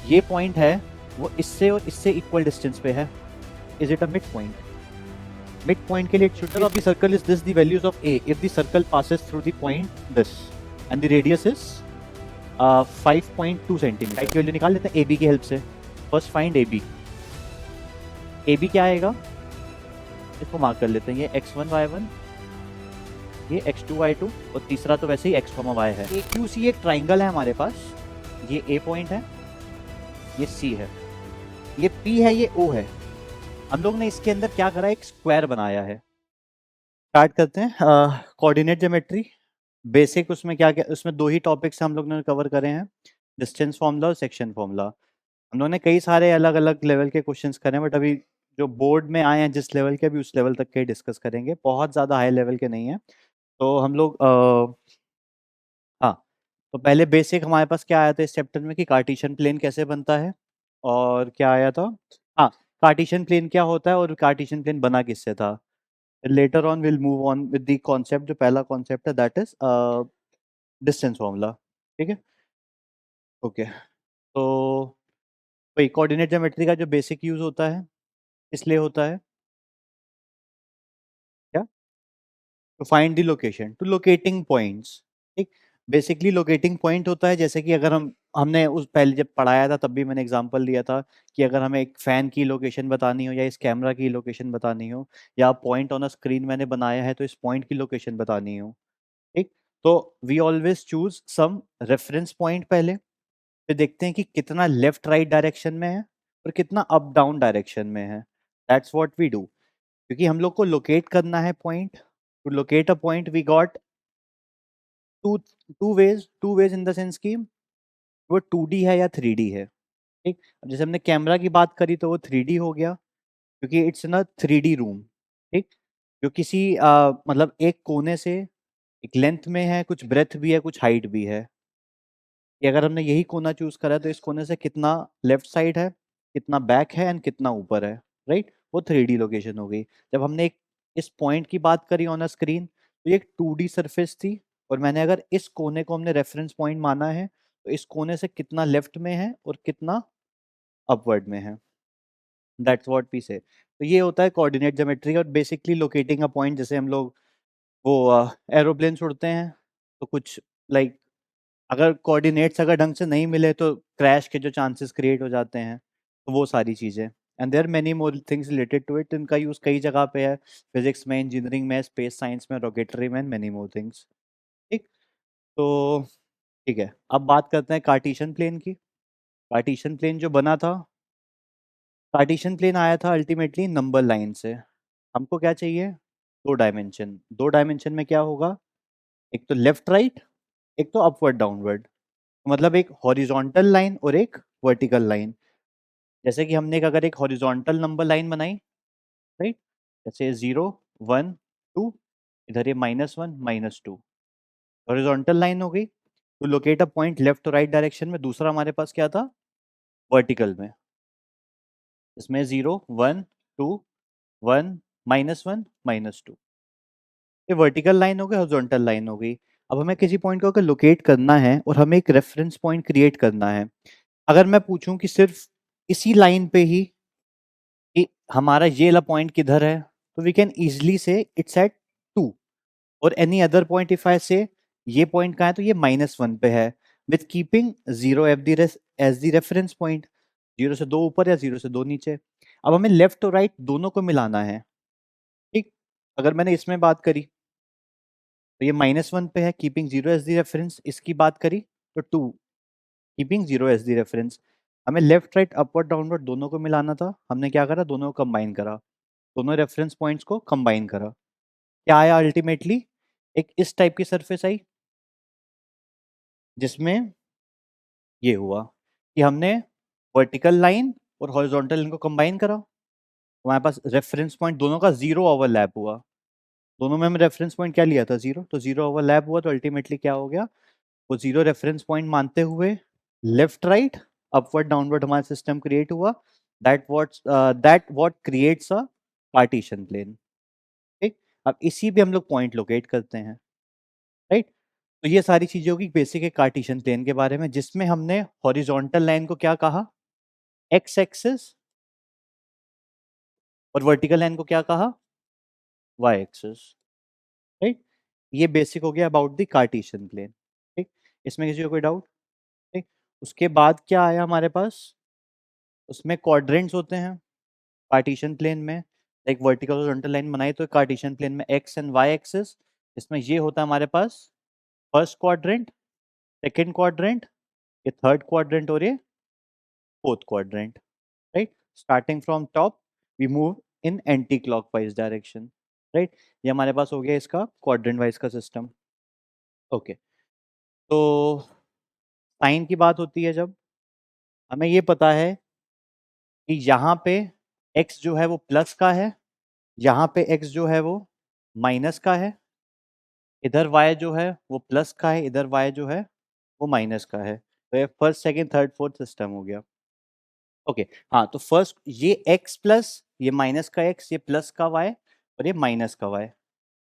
ये पॉइंट है वो इससे और इससे इक्वल डिस्टेंस पे है. Is it a mid point? Mid point के लिए it should be of the circle is this the values of a if the circle passes through the point this and the radius is 5.2 cm. Right की value निकाल लेते हैं ab की help से. First find ab. ab क्या आएगा, इसको mark कर लेते हैं. ये x1 y1, ये x2 y2 और तीसरा तो वैसे ही x, y है. AQC एक ट्राइंगल है हमारे पास. ये a पॉइंट है, ये c है, ये p है, ये o है. हम लोग ने इसके अंदर क्या करा, एक स्क्वायर बनाया है. स्टार्ट करते हैं. Coordinate geometry basic. उसमें क्या क्या, उसमें दो ही टॉपिक्स हम लोग ने कवर करे हैं, डिस्टेंस फॉर्मूला और सेक्शन फॉर्मूला. हम लोगों ने कई सारे अलग अलग लेवल के क्वेश्चंस करे हैं, बट अभी जो बोर्ड में आए हैं जिस लेवल के, अभी उस लेवल तक के डिस्कस करेंगे. बहुत ज़्यादा हाई लेवल के नहीं है. तो हम लोग हाँ, तो पहले बेसिक हमारे पास क्या आया था इस चैप्टर में कि कार्टेशियन प्लेन कैसे बनता है, और क्या आया था, हाँ, कार्टेशियन प्लेन क्या होता है और कार्टेशियन प्लेन बना किससे था. Later on will move on with the concept. जो पहला कॉन्सेप्ट है दैट इज डिस्टेंस फॉर्मूला. ठीक है, ओके. तो वही कोऑर्डिनेट ज्योमेट्री का जो बेसिक यूज होता है, इसलिए होता है क्या, to find the location, to locating points. ठीक, बेसिकली लोकेटिंग पॉइंट होता है. जैसे कि अगर हमने उस पहले जब पढ़ाया था तब भी मैंने एग्जांपल दिया था कि अगर हमें एक फैन की लोकेशन बतानी हो, या इस कैमरा की लोकेशन बतानी हो, या पॉइंट ऑन अ स्क्रीन मैंने बनाया है तो इस पॉइंट की लोकेशन बतानी हो. ठीक, तो we always choose some reference point पहले, फिर देखते हैं कि कितना लेफ्ट राइट डायरेक्शन में है और कितना अप डाउन डायरेक्शन में है. That's what we do. क्योंकि हम लोग को लोकेट करना है point. To locate a point we got to two ways in the sense कि वो 2D है या 3D है. ठीक, अब जैसे हमने कैमरा की बात करी तो वो 3D हो गया क्योंकि it's in a 3D room. ठीक, जो किसी मतलब एक कोने से एक लेंथ में है, कुछ ब्रेथ भी है, कुछ हाइट भी है. कि अगर हमने यही कोना चूज करा है तो इस कोने से कितना लेफ्ट साइड है, कितना बैक है एंड कितना ऊपर है. राइट, वो 3D लोकेशन हो गई. जब हमने एक इस पॉइंट की बात करी ऑन अ स्क्रीन तो ये एक 2D सरफेस थी, और मैंने अगर इस कोने को हमने रेफरेंस पॉइंट माना है तो इस कोने से कितना लेफ्ट में है और कितना अपवर्ड में है. दैट्स व्हाट वी से. तो ये होता है कोऑर्डिनेट ज्योमेट्री. और बेसिकली लोकेटिंग अ पॉइंट, जैसे हम लोग वो एरोप्लेन उड़ते हैं तो कुछ लाइक अगर कोऑर्डिनेट्स अगर ढंग से नहीं मिले तो क्रैश के जो चांसेस क्रिएट हो जाते हैं, तो वो सारी चीज़ें. And there many more things related to it. इनका यूज़ कई जगह पे है, फिजिक्स में, इंजीनियरिंग में, स्पेस साइंस में, रॉकेटरी में, मेनी मोर थिंग्स. ठीक, तो ठीक है, अब बात करते हैं कार्टेशियन प्लेन की. कार्टेशियन प्लेन जो बना था, कार्टेशियन प्लेन आया था अल्टीमेटली नंबर लाइन से. हमको क्या चाहिए, दो डायमेंशन. दो डायमेंशन में क्या होगा, एक तो लेफ्ट राइट, एक तो अपवर्ड डाउनवर्ड. मतलब एक हॉरिजॉन्टल लाइन और एक वर्टिकल लाइन. जैसे कि हमने अगर एक हॉरिजॉन्टल नंबर लाइन बनाई, राइट, जैसे 0 1 2, इधर ये -1 -2, हॉरिजॉन्टल लाइन हो गई. To locate a point left और राइट डायरेक्शन में दूसरा हमारे पास क्या था, वर्टिकल में. इसमें 0 1 2 1 -1 -2, ये वर्टिकल लाइन हो गई, हॉरिजॉन्टल लाइन हो गई. अब हमें किसी पॉइंट को अगर लोकेट करना है और हमें एक रेफरेंस पॉइंट क्रिएट करना है, अगर मैं पूछूं कि सिर्फ इसी लाइन पे ही कि हमारा ये वाला पॉइंट किधर है, तो वी कैन इजिली से इट्स एट 2. और any other point if I से ये पॉइंट कहाँ है, तो ये -1 पे है, with keeping 0 as the reference point. 0 से 2 ऊपर या 0 से 2 नीचे. अब हमें लेफ्ट और राइट दोनों को मिलाना है. ठीक, अगर मैंने इसमें बात करी तो ये -1 पे है, कीपिंग 0 एज द रेफरेंस. इसकी बात करी तो 2, कीपिंग 0 एज द रेफरेंस. हमें लेफ्ट राइट अपवर्ड डाउनवर्ड दोनों को मिलाना था. हमने क्या करा, दोनों को कंबाइन करा, दोनों रेफरेंस पॉइंट्स को कंबाइन करा. क्या आया अल्टीमेटली, एक इस टाइप की सरफेस आई जिसमें ये हुआ कि हमने वर्टिकल लाइन और हॉरिजॉन्टल लाइन को कंबाइन करा. हमारे पास रेफरेंस पॉइंट दोनों का 0 ओवरलैप हुआ. दोनों में हमने रेफरेंस पॉइंट क्या लिया था, 0, तो 0 ओवरलैप हुआ. तो अल्टीमेटली क्या हो गया, वो 0 रेफरेंस पॉइंट मानते हुए लेफ्ट राइट अपवर्ड डाउनवर्ड हमारा सिस्टम क्रिएट हुआ. That what creates a partition plane. ठीक, अब इसी पे हम लोग पॉइंट लोकेट करते हैं. राइट, तो ये सारी चीजें होगी बेसिक एक कार्टेशियन प्लेन के बारे में, जिसमें हमने हॉरिजॉन्टल लाइन को क्या कहा, एक्स एक्सिस, और वर्टिकल लाइन को क्या कहा, वाई एक्सिस, राइट। ये बेसिक हो गया अबाउट द कार्टेशियन प्लेन। ठीक, इसमें किसी को कोई डाउट? ठीक, उसके बाद क्या आया हमारे पास, उसमें क्वाड्रेंट्स होते हैं कार्टेशियन प्लेन में। एक वर्टिकल हॉरिजॉन्टल लाइन बनाई तो कार्टेशियन प्लेन में एक्स एंड वाई एक्सिस, इसमें ये होता है हमारे पास फर्स्ट क्वाड्रेंट, सेकंड क्वाड्रेंट, ये थर्ड क्वाड्रेंट, और ये fourth quadrant, right. Starting from top we move in anti clockwise direction, right. ये हमारे पास हो गया इसका क्वाड्रेंट वाइज का सिस्टम। ओके, तो साइन की बात होती है जब, हमें ये पता है कि यहाँ पे x जो है वो प्लस का है, यहाँ पे x जो है वो माइनस का है, इधर y जो है वो प्लस का है, इधर y जो है वो माइनस का है। तो ये first second third fourth system हो गया। ओके, हाँ, तो फर्स्ट ये x प्लस, ये माइनस का x, ये प्लस का y, और ये माइनस का y,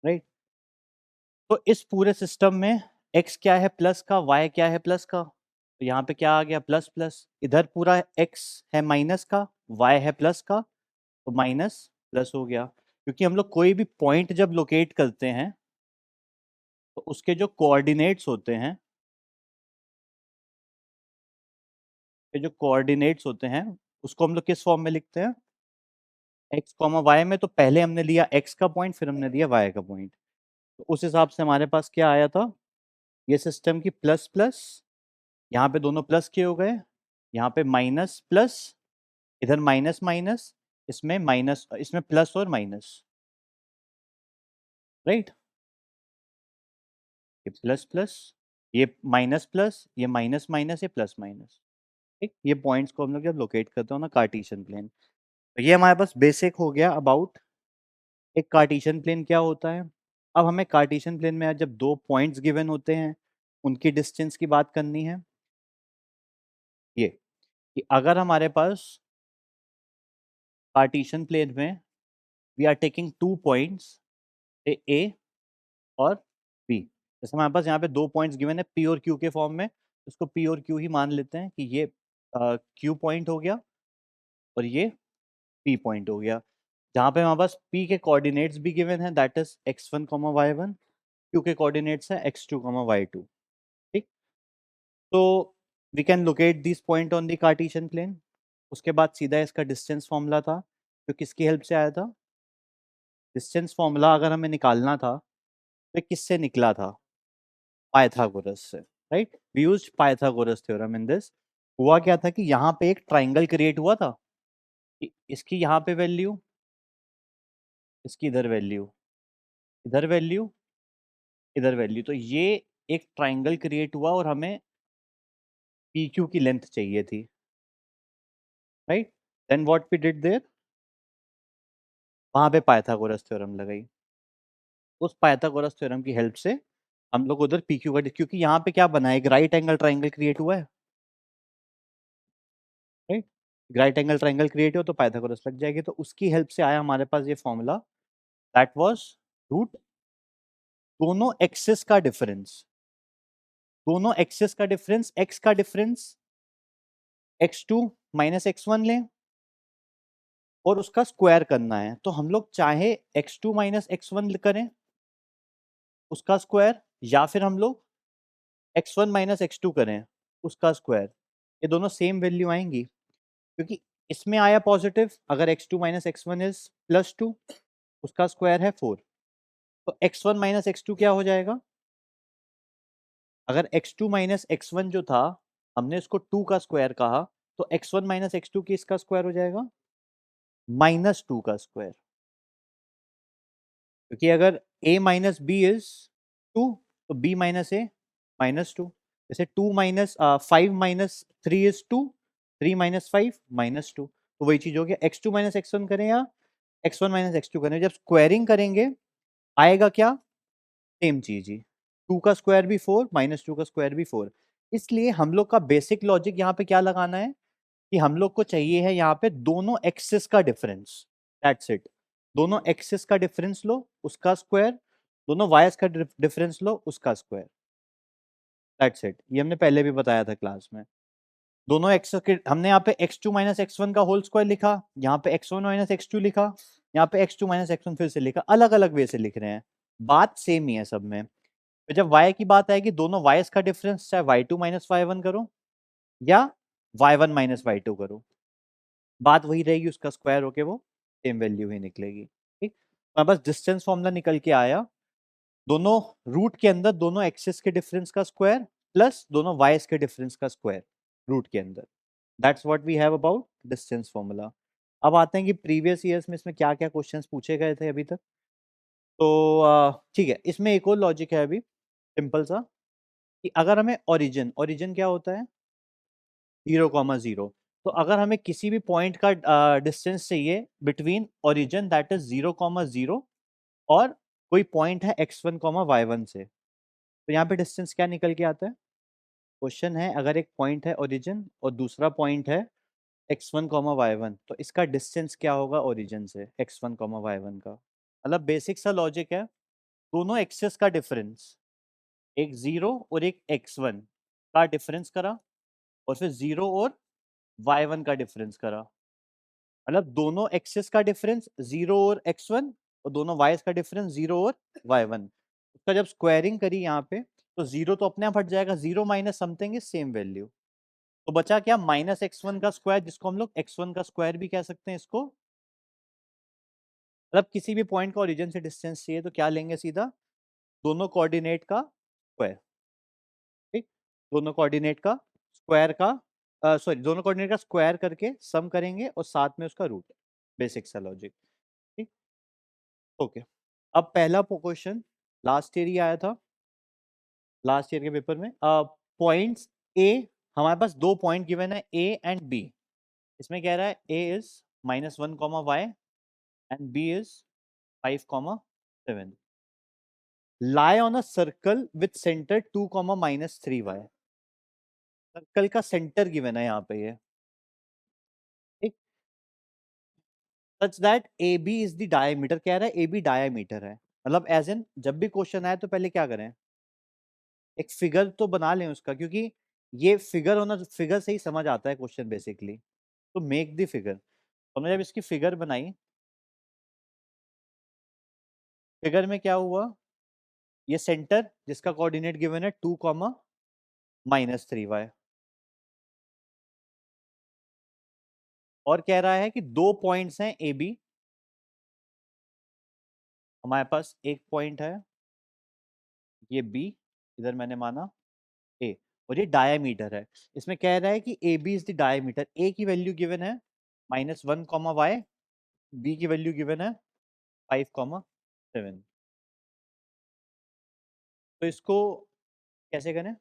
राइट। तो इस पूरे सिस्टम में x क्या है प्लस का, y क्या है प्लस का, तो यहाँ पे क्या आ गया प्लस प्लस, इधर पूरा x है माइनस का, y है प्लस का, तो माइनस प्लस हो गया। क्योंकि हम लोग कोई भी पॉइंट जब लोकेट करते हैं तो उसके जो कोऑर्डिनेट्स होते हैं, उसको हम लोग किस फॉर्म में लिखते हैं, एक्स कॉमा वाई में। तो पहले हमने लिया एक्स का पॉइंट, फिर हमने लिया वाई का पॉइंट। तो उस हिसाब से हमारे पास क्या आया था, ये सिस्टम की प्लस प्लस, यहाँ पे दोनों प्लस के हो गए, यहाँ पे माइनस प्लस, इधर माइनस माइनस, इसमें माइनस, इसमें प्लस और माइनस, राइट। ये प्लस प्लस, ये माइनस प्लस, ये माइनस माइनस, ये प्लस माइनस। ठीक, ये पॉइंट्स को हम लोग जब लोकेट करते हो ना कार्टेशियन प्लेन, तो ये हमारे पास बेसिक हो गया अबाउट एक कार्टेशियन प्लेन क्या होता है। अब हमें कार्टेशियन प्लेन में जब दो पॉइंट्स गिवन होते हैं उनकी डिस्टेंस की बात करनी है। ये कि अगर हमारे पास कार्टेशियन प्लेन में we are taking two points A और बी, जैसे हमारे पास यहाँ पे दो पॉइंट्स गिवन है पी और क्यू के फॉर्म में, उसको पी और क्यू ही मान लेते हैं कि ये क्यू पॉइंट हो गया और ये पी पॉइंट हो गया। जहाँ पे हमारे पास पी के कोऑर्डिनेट्स भी गिवन है, that is x1 comma y1, Q के कोऑर्डिनेट्स है x2 कॉमा y2। ठीक, तो we can locate this point on the Cartesian plane. उसके बाद सीधा इसका डिस्टेंस फॉर्मूला था जो किसकी हेल्प से आया था, डिस्टेंस फॉर्मूला अगर हमें निकालना था तो ये किससे निकला था, पाइथागोरस से, right. We used Pythagoras theorem in this. हुआ क्या था कि यहाँ पे एक ट्राइंगल क्रिएट हुआ था, इसकी यहाँ पे वैल्यू, इसकी इधर वैल्यू, इधर वैल्यू, इधर वैल्यू, तो ये एक ट्राइंगल क्रिएट हुआ और हमें पी क्यू की लेंथ चाहिए थी, right. Then what we did there, वहां पे पाइथागोरस थ्योरम लगाई। उस पाइथागोरस थ्योरम की हेल्प से हम लोग उधर पी क्यू का, क्योंकि यहाँ पे क्या बना है, एक राइट एंगल ट्राइंगल क्रिएट हुआ है, right. Right angle triangle create हो तो पाइथागोरस लग जाएगी, तो उसकी हेल्प से आया हमारे पास ये फॉर्मूला, दैट वाज रूट दोनों एक्सिस का डिफरेंस, दोनों एक्सिस का डिफरेंस, एक्स का डिफरेंस x2 माइनस x1 लें और उसका स्क्वायर करना है। तो हम लोग चाहे x2 माइनस x1 करें उसका स्क्वायर, या फिर हम लोग x1 माइनस x2 करें उसका स्क्वायर, ये दोनों सेम वैल्यू आएंगी। क्योंकि इसमें आया पॉजिटिव, अगर x2 माइनस x1 इज +2, उसका स्क्वायर है 4, तो x1 माइनस x2 क्या हो जाएगा, अगर x2 माइनस x1 जो था हमने इसको 2 का स्क्वायर कहा, तो x1 माइनस x2 की इसका स्क्वायर हो जाएगा -2 का स्क्वायर। क्योंकि अगर a माइनस बी इज 2, तो b माइनस ए -2। जैसे 2 माइनस 5 माइनस 3 इज 2, 3 माइनस 5 -2। तो वही चीज हो गया, x2 माइनस x1 करें या x1 माइनस x2 करें, जब स्क्वायरिंग करेंगे आएगा क्या, सेम चीज ही। 2 का स्क्वायर भी 4, -2 का स्क्वायर भी 4। इसलिए हम लोग का बेसिक लॉजिक यहाँ पे क्या लगाना है कि हम लोग को चाहिए है यहाँ पे दोनों एक्सिस का डिफरेंस, दैट्स इट। दोनों एक्सिस का डिफरेंस लो उसका स्क्वायर, दोनों वायर्स का डिफरेंस लो उसका स्क्वायर। दैट्स इट, ये हमने पहले भी बताया था क्लास में। दोनों एक्स के हमने यहाँ पे x2 माइनस एक्स का होल स्क्वायर लिखा, यहाँ पे x1 माइनस एक्स लिखा, यहाँ पे x2 माइनस एक्स फिर से लिखा, अलग अलग वे से लिख रहे हैं, बात सेम ही है सब में। तो जब y की बात आएगी, दोनों y का डिफरेंस चाहे y2 माइनस y1 करो या y1 माइनस y2 करो, बात वही रहेगी, उसका स्क्वायर होके वो सेम वैल्यू ही निकलेगी। ठीक, तो बस डिस्टेंस फॉर्मूला निकल के आया, दोनों रूट के अंदर दोनों एक्सिस के डिफरेंस का स्क्वायर प्लस दोनों वाइस के डिफरेंस का स्क्वायर रूट के अंदर, that's what we have about distance formula. अब आते हैं कि प्रीवियस ईयर्स में इसमें क्या क्या क्वेश्चंस पूछे गए थे अभी तक। तो ठीक है, इसमें एक और लॉजिक है अभी, सिंपल सा, कि अगर हमें ओरिजिन, ओरिजिन क्या होता है, 0,0, तो अगर हमें किसी भी पॉइंट का डिस्टेंस चाहिए बिटवीन ओरिजिन दैट इज 0,0 और कोई पॉइंट है x1 y1 से, तो यहाँ पे डिस्टेंस क्या निकल के आता है। क्वेश्चन है, अगर एक पॉइंट है ओरिजिन और दूसरा पॉइंट है x1 y1, तो इसका डिस्टेंस क्या होगा ओरिजिन से x1 y1 का। मतलब बेसिक सा लॉजिक है, दोनों एक्सेस का डिफरेंस, एक 0 और एक x1 का डिफरेंस करा, और फिर 0 और y1 का डिफरेंस करा, मतलब दोनों एक्सेस का डिफरेंस 0 और x1 और दोनों वाइज का डिफरेंस 0 और y1, उसका जब स्क्वायरिंग करी यहाँ पे, तो 0 तो अपने आप हट जाएगा, 0 minus something is same value, तो बचा क्या, माइनस x1 का स्क्वायर, जिसको हम लोग x1 का स्क्वायर भी कह सकते हैं इसको। मतलब किसी भी पॉइंट का ओरिजिन से डिस्टेंस चाहिए तो क्या लेंगे, सीधा दोनों कोऑर्डिनेट का स्क्वायर। ठीक, दोनों कोऑर्डिनेट का स्क्वायर का, सॉरी दोनों कोऑर्डिनेट का स्क्वायर करके सम करेंगे और साथ में उसका रूट, बेसिक सा लॉजिक। ठीक, ओके। अब पहला क्वेश्चन लास्ट ईयर ही आया था, लास्ट ईयर के पेपर में, पॉइंट्स ए, हमारे पास दो पॉइंट गिवन है ए एंड बी, इसमें कह रहा है ए is -1, y and b is 5, 7, lie on a circle with center 2, -3y, circle का सेंटर गिवन है यहाँ पे ये, ठीक, such that A B is the diameter, कह रहा है ए बी डायमीटर है, मतलब एज इन जब भी क्वेश्चन आए तो पहले क्या करें, एक फिगर तो बना लें उसका, क्योंकि ये फिगर होना, फिगर से ही समझ आता है क्वेश्चन बेसिकली, तो मेक द फिगर। तो हमने जब इसकी फिगर बनाई, फिगर में क्या हुआ, ये सेंटर जिसका कोऑर्डिनेट गिवन है 2, -3y, और कह रहा है कि दो पॉइंट्स हैं ए बी, हमारे पास एक पॉइंट है ये बी, इधर मैंने माना ए, और ये डायमीटर है, इसमें कह रहा है कि A B is the diameter, A की वैल्यू गिवन है -1, y, बी की वैल्यू गिवन है 5, 7, तो इसको कैसे करें,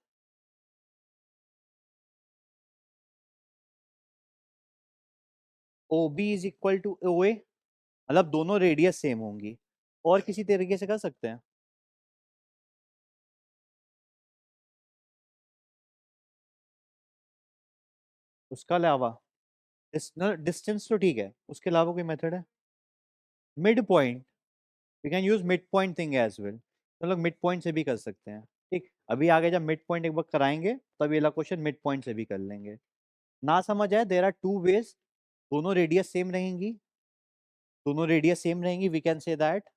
O B is equal to O A, मतलब दोनों रेडियस सेम होंगी, और किसी तरीके से कर सकते हैं, उसका अलावा डिस्टेंस तो ठीक है, उसके अलावा कोई मेथड है, mid point, we can use mid point thing as well, तो लोग मिड पॉइंट से भी कर सकते हैं। ठीक, अभी आगे जब मिड पॉइंट एक बार कराएंगे तब ये वाला क्वेश्चन मिड पॉइंट से भी कर लेंगे। ना समझ आए, देयर आर टू वेज, दोनों रेडियस सेम रहेंगी, दोनों रेडियस सेम रहेंगी, वी कैन से दैट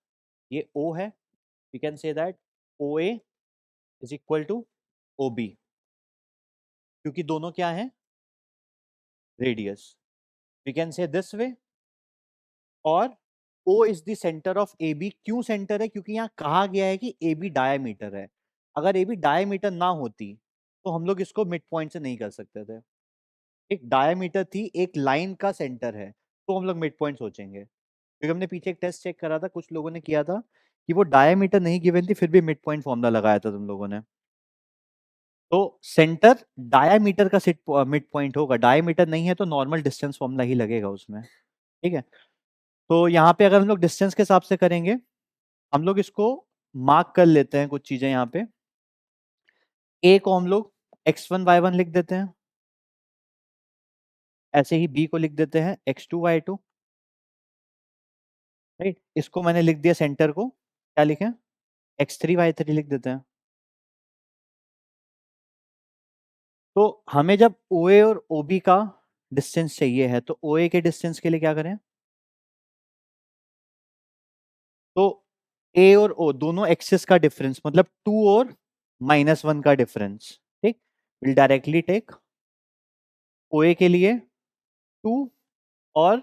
ये ओ है, we can say that O A is equal to O B, क्योंकि दोनों क्या है, radius, we can say this way, और O is the centre of A B, क्यों centre है, क्योंकि यहाँ कहा गया है कि ए बी डायमीटर है, अगर ए बी डायमीटर ना होती तो हम लोग इसको मिड पॉइंट से नहीं कर सकते थे, एक डायमीटर थी, एक लाइन का सेंटर है, तो हम लोग मिड पॉइंट सोचेंगे, क्योंकि हमने पीछे एक टेस्ट चेक करा था, कुछ लोगों ने किया था कि वो डायमीटर नहीं गिवन थी, फिर भी मिड पॉइंट फॉर्मूला लगाया था तुम लोगों ने, तो सेंटर डायमीटर का सिट मिड पॉइंट होगा, डायमीटर नहीं है तो नॉर्मल डिस्टेंस फॉर्मूला ही लगेगा उसमें। ठीक है, तो यहाँ पे अगर हम लोग डिस्टेंस के हिसाब से करेंगे, हम लोग इसको मार्क कर लेते हैं कुछ चीजें यहाँ पे, ए को हम लोग x1 y1 लिख देते हैं, ऐसे ही बी को लिख देते हैं x2 y2, राइट, इसको मैंने लिख दिया सेंटर को, क्या लिखें, x3 y3 लिख देते हैं, तो हमें जब OA और OB का डिस्टेंस चाहिए है तो OA के डिस्टेंस के लिए क्या करें? तो A और O दोनों एक्सिस का डिफरेंस मतलब 2 और -1 का डिफरेंस, ठीक, विल डायरेक्टली टेक OA के लिए 2 और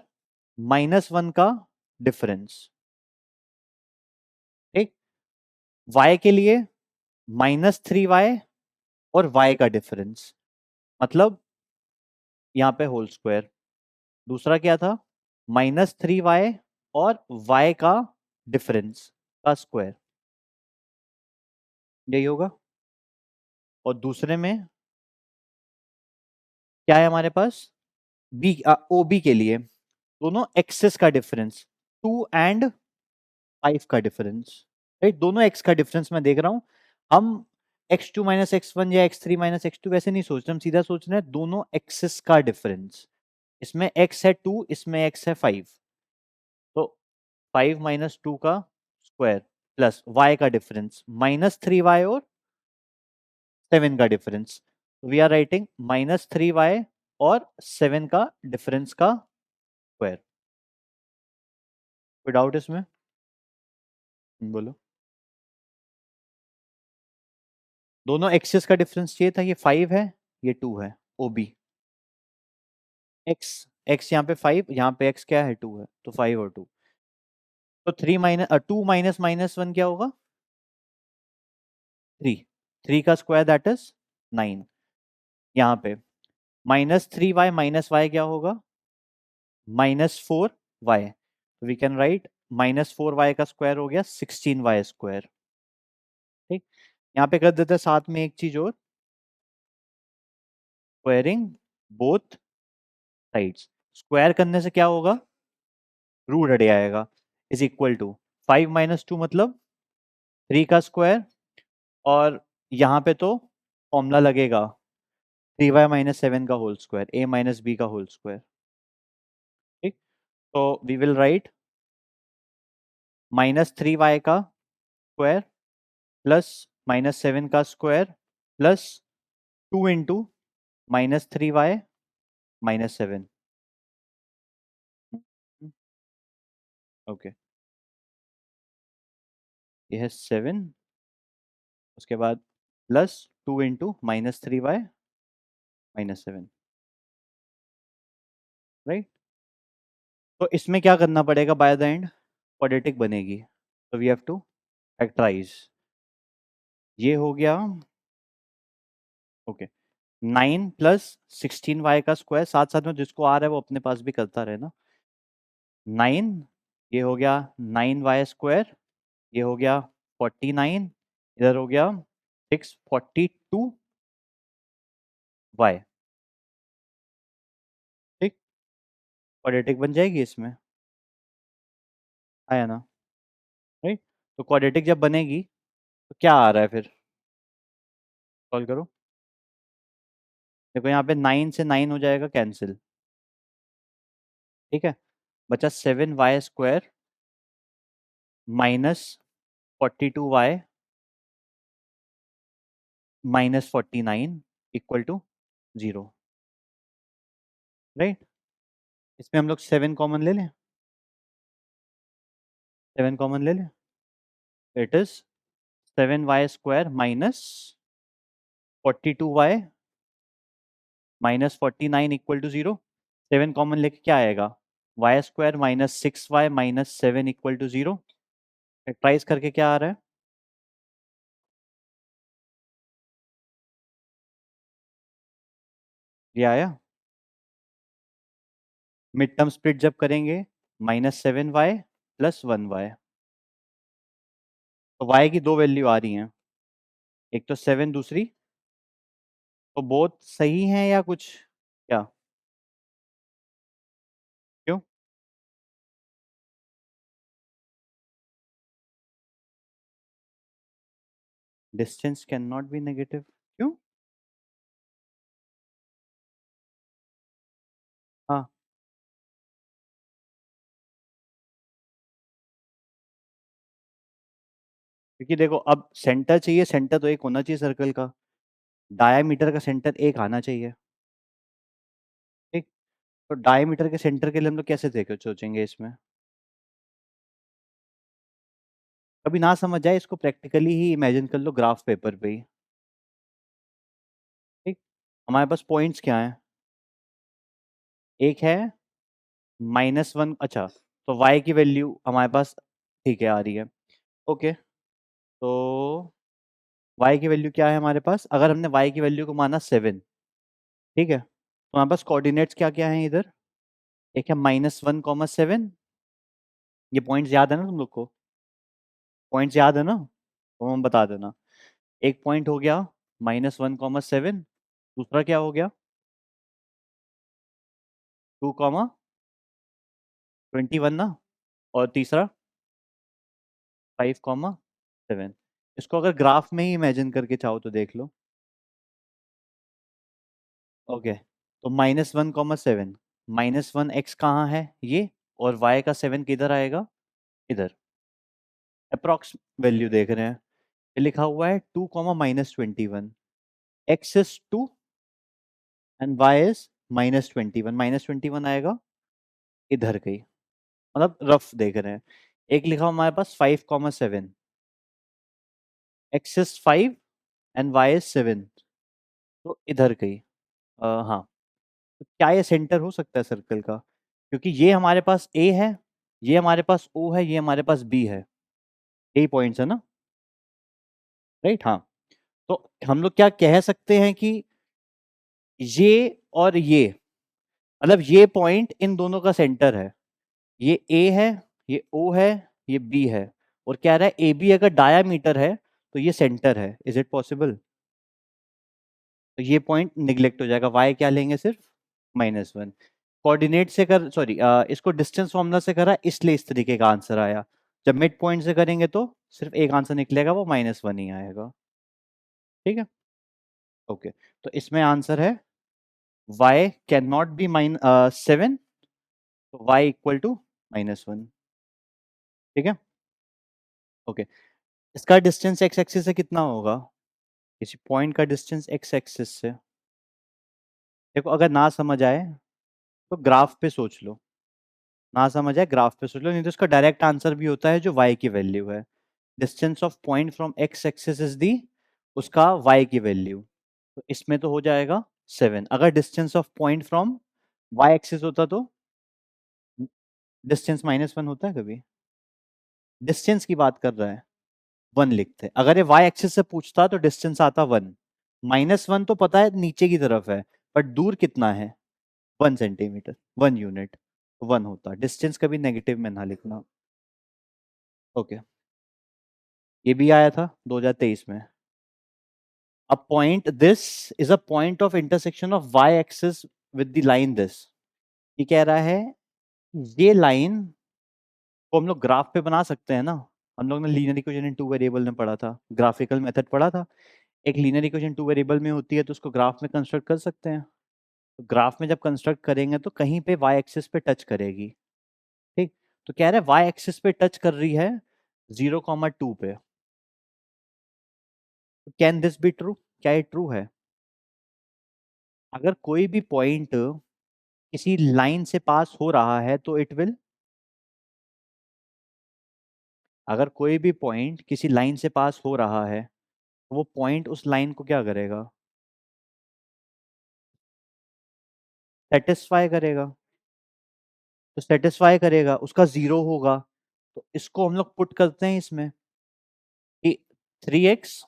-1 का डिफरेंस, ठीक, Y के लिए -3Y और Y का डिफरेंस, मतलब यहाँ पे होल स्क्वायर। दूसरा क्या था? -3Y और Y का डिफरेंस का स्क्वायर, यही होगा। और दूसरे में क्या है हमारे पास? OB के लिए दोनों एक्सेस का डिफरेंस 2 एंड 5 का डिफरेंस, राइट, दोनों एक्स का डिफरेंस मैं देख रहा हूं। हम x2 माइनस x1 या x3 माइनस x2 वैसे नहीं सोच रहे, हम सीधा सोच रहे हैं दोनों एक्सेस का डिफरेंस। इसमें x है 2, इसमें x है 5, तो 5 - 2 का स्क्वायर प्लस y का डिफरेंस -3y और 7 का difference. We are writing -3y और 7 का डिफरेंस का स्क्वायर। कोई डाउट इसमें? बोलो। दोनों एक्सिस का डिफरेंस चाहिए था, ये 5 है, ये 2 है। OB एक्स, एक्स यहाँ पे 5, यहाँ पे एक्स क्या है? 2 है, तो 5 और 2, तो 2 माइनस -1 क्या होगा? 3, 3 का स्क्वायर दैट इज 9। यहाँ पे -3y माइनस वाई क्या होगा? -4y, we can write -4y का स्क्वायर हो गया 16y स्क्वायर, ठीक। यहाँ पे कर देते हैं साथ में एक चीज और, स्क्वायरिंग बोथ साइड्स। स्क्वायर करने से क्या होगा? रूट हट जाएगा, इज इक्वल टू 5 - 2 मतलब 3 का स्क्वायर, और यहाँ पे तो फॉर्मूला लगेगा 3y - 7 का होल स्क्वायर, a - b का होल स्क्वायर, ठीक। तो वी विल राइट -3y का स्क्वायर प्लस -7 का square plus 2 into -3y - 7। Okay, ये है 7, उसके बाद प्लस 2 इंटू -3y - 7, राइट। तो इसमें क्या करना पड़ेगा? बाय द एंड क्वाड्रेटिक बनेगी, तो वी हैव टू फैक्टराइज। ये हो गया, ओके, 9 प्लस 16y का स्क्वायर, साथ साथ में जिसको आ रहा है वो अपने पास भी करता रहे ना। 9, ये हो गया 9y स्क्वायर, ये हो गया 49, इधर हो गया 642y, ठीक, क्वाड्रेटिक बन जाएगी इसमें, आया ना, राइट। तो क्वाड्रेटिक जब बनेगी तो क्या आ रहा है फिर? सॉल्व करो। देखो यहाँ पे 9 से 9 हो जाएगा कैंसिल, ठीक है, बचा 7y square -42y -49 equal to 0, right. इसमें हम लोग 7 कॉमन ले लें, 7 कॉमन ले लें, it is 7y square -42y -49 equal to 0। 7 common लेके क्या आएगा? y square -6y - 7 equal to 0। Factorise करके क्या आ रहा है? ये आया। मिड टर्म स्प्लिट जब करेंगे -7y + 1y, तो y की दो वैल्यू आ रही हैं, एक तो 7, दूसरी, तो बोथ सही हैं या कुछ? क्या? क्यों? Distance can not be negative, क्यों? हाँ, क्योंकि देखो अब सेंटर चाहिए, सेंटर तो एक होना चाहिए सर्कल का, डायामीटर का सेंटर एक आना चाहिए, ठीक। तो डायमीटर के सेंटर के लिए हम लोग कैसे देखे सोचेंगे इसमें? कभी ना समझ आए इसको प्रैक्टिकली ही इमेजिन कर लो ग्राफ पेपर पे ही, ठीक। हमारे पास पॉइंट्स क्या है? एक है -1, अच्छा, तो y की वैल्यू हमारे पास ठीक है आ रही है, ओके। तो y की वैल्यू क्या है हमारे पास? अगर हमने y की वैल्यू को माना 7, ठीक है, तो हमारे पास कोऑर्डिनेट्स क्या क्या हैं इधर? एक है -1, 7, ये पॉइंट्स याद है ना तुम लोग को? पॉइंट्स याद है ना? तो हम बता देना। एक पॉइंट हो गया -1, 7, दूसरा क्या हो गया? 2, 21 ना, और तीसरा 5, 7। इसको अगर ग्राफ में ही इमेजिन करके चाहो तो देख लो, ओके। तो -1, 7, -1 x कहाँ है ये, और y का 7 किधर आएगा? इधर। अप्रॉक्स वैल्यू देख रहे हैं, ये लिखा हुआ है 2, -21, x is 2 and y is -21, -21 आएगा इधर कहीं, मतलब रफ देख रहे हैं। एक लिखा हुआ हमारे पास 5, 7, x is 5 and y is 7, तो इधर कहीं। हाँ, तो क्या ये सेंटर हो सकता है सर्कल का? क्योंकि ये हमारे पास A है, ये हमारे पास O है, ये हमारे पास B है, यही पॉइंट्स है ना, राइट? हाँ। तो हम लोग क्या कह सकते हैं कि ये और ये, मतलब ये पॉइंट इन दोनों का सेंटर है। ये A है, ये O है, ये B है, और क्या रहा है, AB अगर डायामीटर है तो ये सेंटर है। Is it possible? तो ये पॉइंट निग्लेक्ट हो जाएगा, y क्या लेंगे, सिर्फ -1। कोऑर्डिनेट से कर, सॉरी, इसको डिस्टेंस फॉर्मूला से करा, इसलिए इस तरीके का आंसर आया। जब मिड पॉइंट से करेंगे तो सिर्फ एक आंसर निकलेगा, वो -1 ही आएगा, ठीक है, ओके। तो इसमें आंसर है y कैन नॉट बी 7, तो y इक्वल टू -1, ठीक है, ओके। इसका डिस्टेंस x एक्सिस से कितना होगा? किसी पॉइंट का डिस्टेंस x एक्सिस से, देखो अगर ना समझ आए तो ग्राफ पे सोच लो, ना समझ आए ग्राफ पे सोच लो, नहीं तो इसका डायरेक्ट आंसर भी होता है जो y की वैल्यू है। Distance of point from x axis is the, उसका y की वैल्यू, तो इसमें तो हो जाएगा 7। अगर distance of point from y axis होता तो डिस्टेंस -1 होता है कभी? डिस्टेंस की बात कर रहा है, 1 लिखते। अगर ये y एक्सिस से पूछता तो डिस्टेंस आता 1, -1 तो पता है नीचे की तरफ है, बट दूर कितना है? 1 सेंटीमीटर, 1 यूनिट, 1 होता। डिस्टेंस कभी नेगेटिव में ना लिखना, ओके। ये भी आया था 2023 में। A point this is a point of intersection of y axis with the line this। ये कह रहा है ये लाइन को हम लोग ग्राफ पे बना सकते हैं ना। हम लोग ने linear equation in two variable में पढ़ा था, ग्राफिकल मेथड पढ़ा था। एक लीनियर इक्वेशन टू वेरिएबल में होती है तो उसको ग्राफ में कंस्ट्रक्ट कर सकते हैं। तो ग्राफ में जब कंस्ट्रक्ट करेंगे तो कहीं पे y एक्सिस पे टच करेगी, ठीक। तो कह रहा है y एक्सिस पे टच कर रही है 0,2 पे। तो कैन दिस बी ट्रू? क्या ये ट्रू है? अगर कोई भी पॉइंट किसी लाइन से पास हो रहा है तो इट विल, अगर कोई भी पॉइंट किसी लाइन से पास हो रहा है तो वो पॉइंट उस लाइन को क्या करेगा? सेटिस्फाई करेगा। तो सेटिस्फाई करेगा, उसका 0 होगा। तो इसको हम लोग पुट करते हैं इसमें कि 3x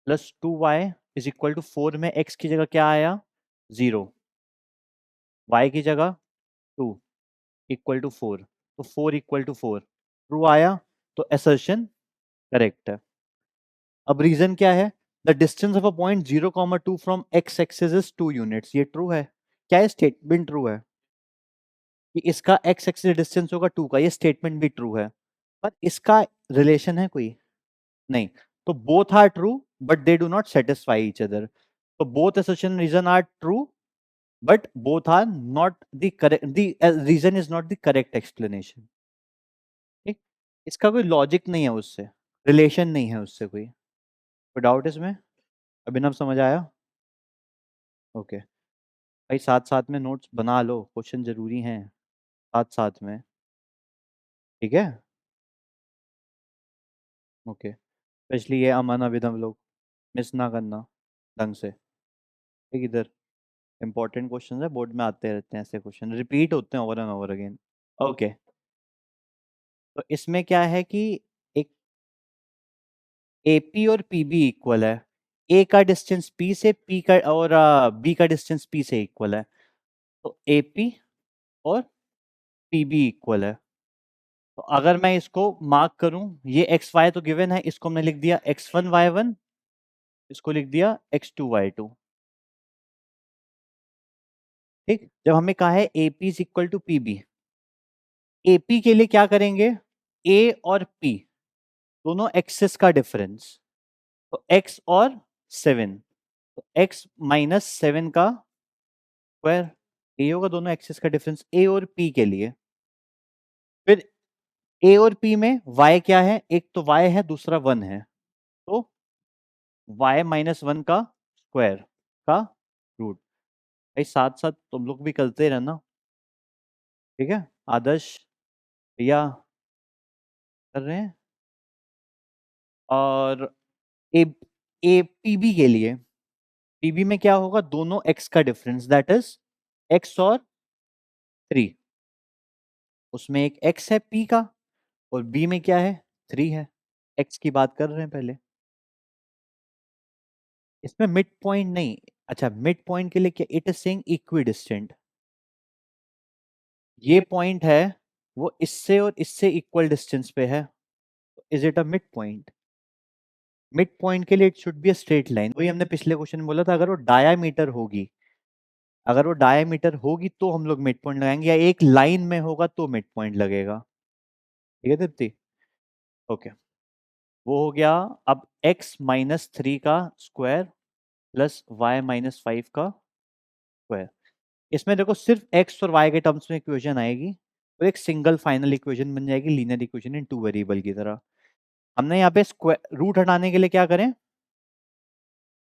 plus 2y is equal to 4 में x की जगह क्या आया? 0, y की जगह 2 इक्वल टू 4, तो 4 इक्वल टू 4 ट्रू आया, तो असर्शन करेक्ट है। अब रीजन क्या है? The distance of a point 0,2 from x axis is 2 units, ये ट्रू है। क्या ये स्टेटमेंट ट्रू है कि इसका x एक्सिस डिस्टेंस होगा 2 का? ये स्टेटमेंट भी ट्रू है, पर इसका रिलेशन है कोई? नहीं। तो both are true but they do not satisfy each other. तो both assertion reason are true but both are not the correct, the reason is not the correct explanation, ठीक। इसका कोई लॉजिक नहीं है उससे, रिलेशन नहीं है उससे, कोई डाउट इसमें? अभिनव समझ आया? ओके भाई, साथ साथ में नोट्स बना लो, क्वेश्चन जरूरी हैं साथ साथ में। ठीक है। ओके, स्पेशली ये अमन अभिनव लोग मिस ना करना ढंग से। ठीक, इधर इंपॉर्टेंट क्वेश्चन है, बोर्ड में आते रहते हैं ऐसे क्वेश्चन, रिपीट होते हैं over and over again. Okay, तो इसमें क्या है कि एक एपी और पीबी इक्वल है। ए का डिस्टेंस पी से, पी का और बी का डिस्टेंस पी से इक्वल है। तो एपी और पीबी इक्वल है। तो अगर मैं इसको मार्क करूं, ये एक्स वाई तो गिवन है, इसको हमने लिख दिया x1 y1, इसको लिख दिया x2 y2। ठीक, जब हमें कहा है AP is equal to PB, AP के लिए क्या करेंगे, ए और पी दोनों एक्सिस का डिफरेंस, तो x और 7, तो x माइनस 7 का स्क्वायर, ये होगा दोनों एक्सिस का डिफरेंस ए और पी के लिए। फिर ए और पी में y क्या है, एक तो y है, दूसरा 1 है, तो y माइनस 1 का स्क्वायर का रूट। भाई साथ साथ तुम लोग भी करते रहना। ठीक है, आदर्श भैया कर रहे हैं। और ए ए पीबी के लिए, पीबी में क्या होगा, दोनों x का डिफरेंस, दैट इज x और 3, उसमें एक x है p का, और b में क्या है, 3 है। x की बात कर रहे हैं पहले, इसमें मिड पॉइंट नहीं। अच्छा, मिड पॉइंट के लिए क्या, इट इज सेइंग इक्विडिस्टेंट, ये पॉइंट है वो इससे और इससे इक्वल डिस्टेंस पे है, is it a mid point. Mid point के लिए it should be a straight line, वही हमने पिछले क्वेश्चन में बोला था, अगर वो डायामीटर होगी, अगर वो डायामीटर होगी तो हम लोग मिड पॉइंट लगाएंगे, या एक लाइन में होगा तो मिड पॉइंट लगेगा। ठीक है दीप्ति। ओके, वो हो गया। अब x माइनस 3 का स्क्वायर प्लस वाई माइनस 5 का स्क्वायर, इसमें देखो सिर्फ x और y के टर्म्स में इक्वेशन आएगी, और एक सिंगल फाइनल इक्वेशन बन जाएगी, linear equation in two variable की तरह। हमने यहाँ पे स्क्वायर रूट हटाने के लिए क्या करें,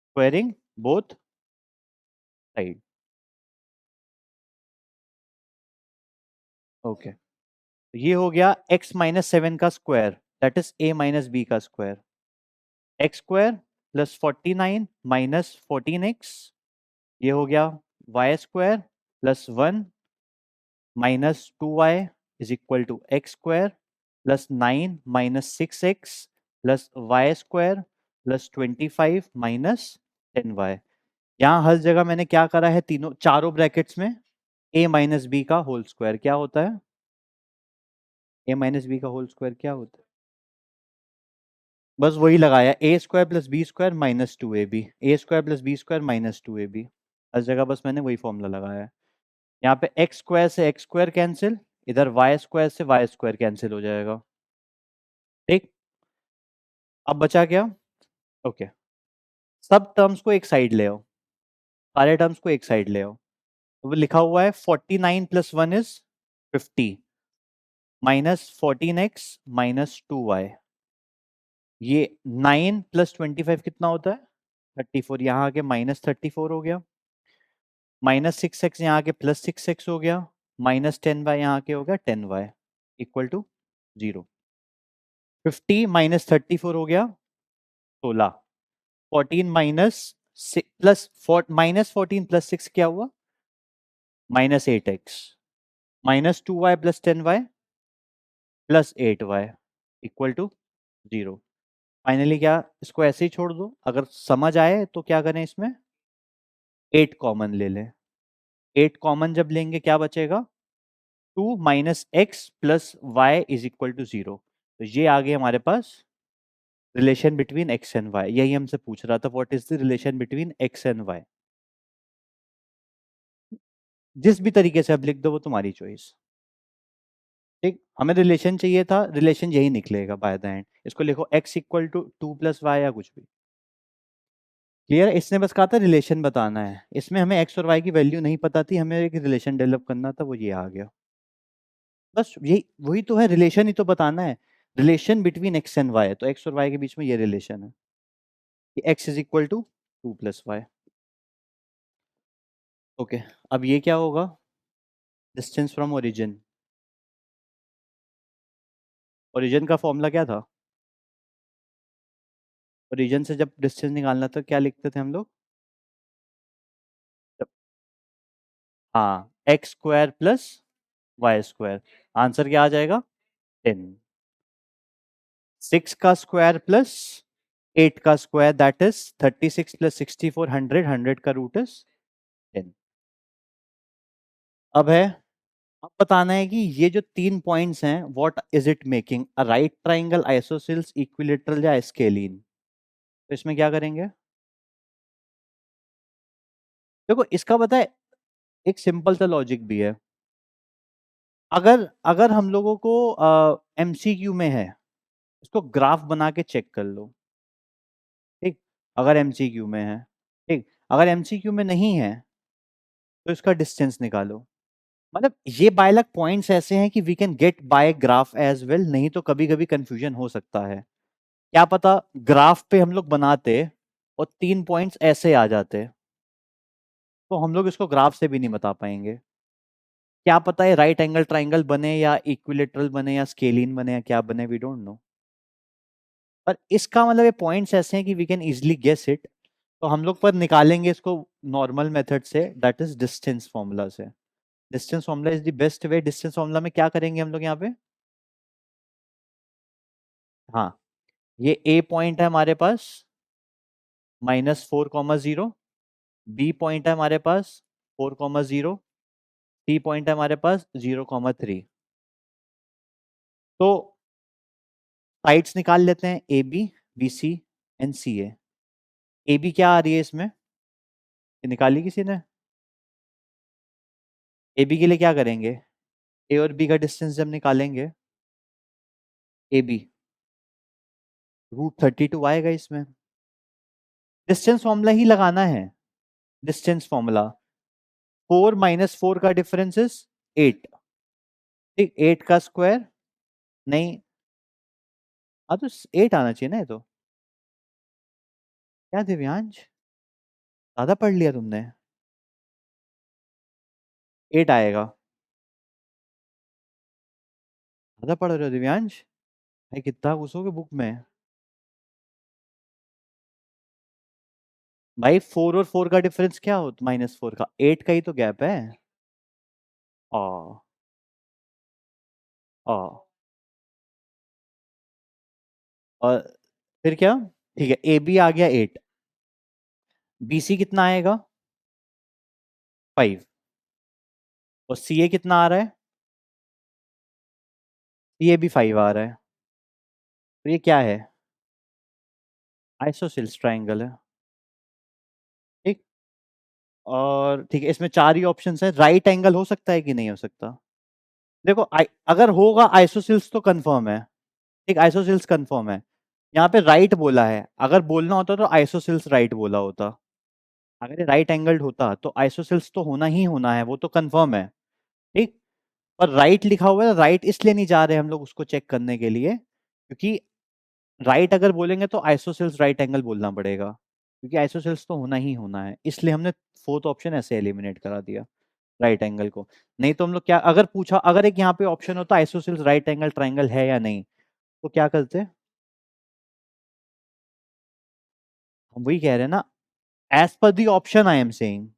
स्क्वायरिंग बोथ साइड। ओके, ये हो गया x माइनस 7 का square, that is a minus B का square, X square plus 49 minus 14x, ये हो गया Y square plus 1 minus 2y is equal to X square plus 9 minus 6x plus Y square plus 25 minus 10y। यहाँ हर जगह मैंने क्या करा है, तीनों चारों ब्रैकेट्स में a माइनस बी का होल स्क्वायर क्या होता है, a माइनस बी का होल स्क्वायर क्या होता है, बस वही लगाया, A square plus B square minus 2ab, A square plus B square minus 2ab, हर जगह बस मैंने वही फॉर्मूला लगाया है। यहाँ पे एक्स स्क्वायर से एक्स स्क्वायर कैंसिल, इधर वाई स्क्वायर से वाई स्क्वायर कैंसिल हो जाएगा। ठीक, अब बचा क्या, ओके, सब टर्म्स को एक साइड ले आओ, सारे टर्म्स को एक साइड ले आओ। तो वो लिखा हुआ है 49 plus 1 is 50 minus 14x minus 2y, ये 9 प्लस 25 कितना होता है, 34, यहाँ आके माइनस 34 हो गया, माइनस 6x यहाँ आके प्लस 6x हो गया, माइनस 10y यहाँ के हो गया 10y इक्वल टू 0। 50 माइनस 34 हो गया 16, 14 माइनस प्लस माइनस 14 प्लस 6 क्या हुआ, minus 8x, minus 2y plus 10y plus 8y equal to 0। Finally क्या, इसको ऐसे ही छोड़ दो, अगर समझ आए तो क्या करें, इसमें 8 कॉमन ले लें, 8 कॉमन जब लेंगे क्या बचेगा, 2 minus X plus Y is equal to 0। तो ये आ गया हमारे पास relation between x and Y, यही हमसे पूछ रहा था, what is the relation between x and Y. जिस भी तरीके से आप लिख दो वो तुम्हारी चॉइस। ठीक, हमें रिलेशन चाहिए था, रिलेशन यही निकलेगा बाय द एंड, इसको लिखो x equal to 2 plus y या कुछ भी। क्लियर है, इसने बस कहा था रिलेशन बताना है, इसमें हमें x और y की वैल्यू नहीं पता थी, हमें एक रिलेशन डेवलप करना था, वो ये आ गया। बस यही वही तो है, रिलेशन ही तो बताना है, relation between x and y, तो एक्स और वाई के बीच में ये रिलेशन है कि x is equal to 2 plus y. Okay, अब ये क्या होगा? Distance from origin. ओरिजिन का फॉर्मूला क्या था? ओरिजिन से जब डिस्टेंस निकालना था क्या लिखते थे हम लोग? हाँ, x square plus Y square. Answer क्या आ जाएगा? 10। 6 का स्क्वायर प्लस 8 का स्क्वायर, दैट इज 36 प्लस 64, 100। 100 का रूट इज 10। अब है, अब बताना है कि ये जो 3 पॉइंट्स हैं, what is it making? A right triangle, isosceles, equilateral या स्केलीन? तो इसमें क्या करेंगे? देखो इसका पता है, एक सिंपल सा लॉजिक भी है। अगर अगर हम लोगों को एमसीक्यू में है, इसको ग्राफ बना के चेक कर लो। ठीक, अगर एमसीक्यू में है। ठीक, अगर एमसीक्यू में नहीं है तो इसका डिस्टेंस निकालो। मतलब ये बायलक पॉइंट्स ऐसे हैं कि we can get by graph as well, नहीं तो कभी कभी कंफ्यूजन हो सकता है। क्या पता ग्राफ पे हम लोग बनाते और 3 पॉइंट्स ऐसे आ जाते, तो हम लोग इसको ग्राफ से भी नहीं बता पाएंगे। क्या पता है राइट एंगल ट्राइंगल बने या इक्विलेटरल बने या स्केलीन बने या क्या बने, वी डोंट नो। पर इसका मतलब ये पॉइंट्स ऐसे हैं कि we can easily guess it. तो हम लोग पर निकालेंगे इसको नॉर्मल मेथड से, दैट इज डिस्टेंस फॉर्मूला से। Distance formula is the best way. Distance formula में क्या करेंगे हम लोग यहाँ पे? हाँ, ये ए पॉइंट है हमारे पास -4, 0। बी पॉइंट है हमारे पास 4, 0। सी पॉइंट है हमारे पास 0, 3। तो साइड्स निकाल लेते हैं, A B, B C and C A. A B क्या आ रही है इसमें? ये निकाली किसी ने? ए बी के लिए क्या करेंगे? ए और बी का डिस्टेंस जब निकालेंगे, ए बी √32 आएगा इसमें। डिस्टेंस फॉर्मूला ही लगाना है। डिस्टेंस फॉर्मूला, 4 - 4 का डिफरेंस इज 8। ठीक, 8 का स्क्वायर, नहीं, हाँ तो 8 आना चाहिए ना ये तो। क्या दिव्यांश, ज्यादा पढ़ लिया तुमने? 8 आएगा। ज्यादा पढ़ रहे हो दिव्यांश? भाई कितना घुसोगे बुक में? भाई 4 और 4 का डिफरेंस क्या हो, -4 का 8 का ही तो गैप है। आ आ और फिर क्या? ठीक है, ए बी आ गया 8। बी सी कितना आएगा? 5। और सी ए कितना आ रहा है? सी ए भी 5 आ रहा है। तो ये क्या है? आइसोसेल्स ट्राइंगल है। ठीक, और ठीक है, इसमें 4 ही ऑप्शन है। राइट एंगल हो सकता है कि नहीं हो सकता? देखो अगर होगा आइसोसेल्स तो कंफर्म है। ठीक, आइसोसेल्स कंफर्म है। यहाँ पे राइट बोला है, अगर बोलना होता तो आइसोसेल्स राइट बोला होता। अगर ये राइट एंगल्ड होता तो आइसोसेल्स तो होना ही होना है, वो तो कंफर्म है। ठीक, पर राइट लिखा हुआ है, राइट इसलिए नहीं जा रहे हम लोग उसको चेक करने के लिए, क्योंकि राइट अगर बोलेंगे तो आइसोसेल्स राइट एंगल बोलना पड़ेगा, क्योंकि आइसोसेल्स तो होना ही होना है, इसलिए हमने फोर्थ ऑप्शन ऐसे एलिमिनेट करा दिया, राइट एंगल को। नहीं तो हम लोग क्या, अगर पूछा, अगर एक यहाँ पे ऑप्शन होता आइसोसेल्स राइट एंगल ट्राइंगल है या नहीं, तो क्या करते? हम वही कह रहे हैं ना, as per the option I am saying.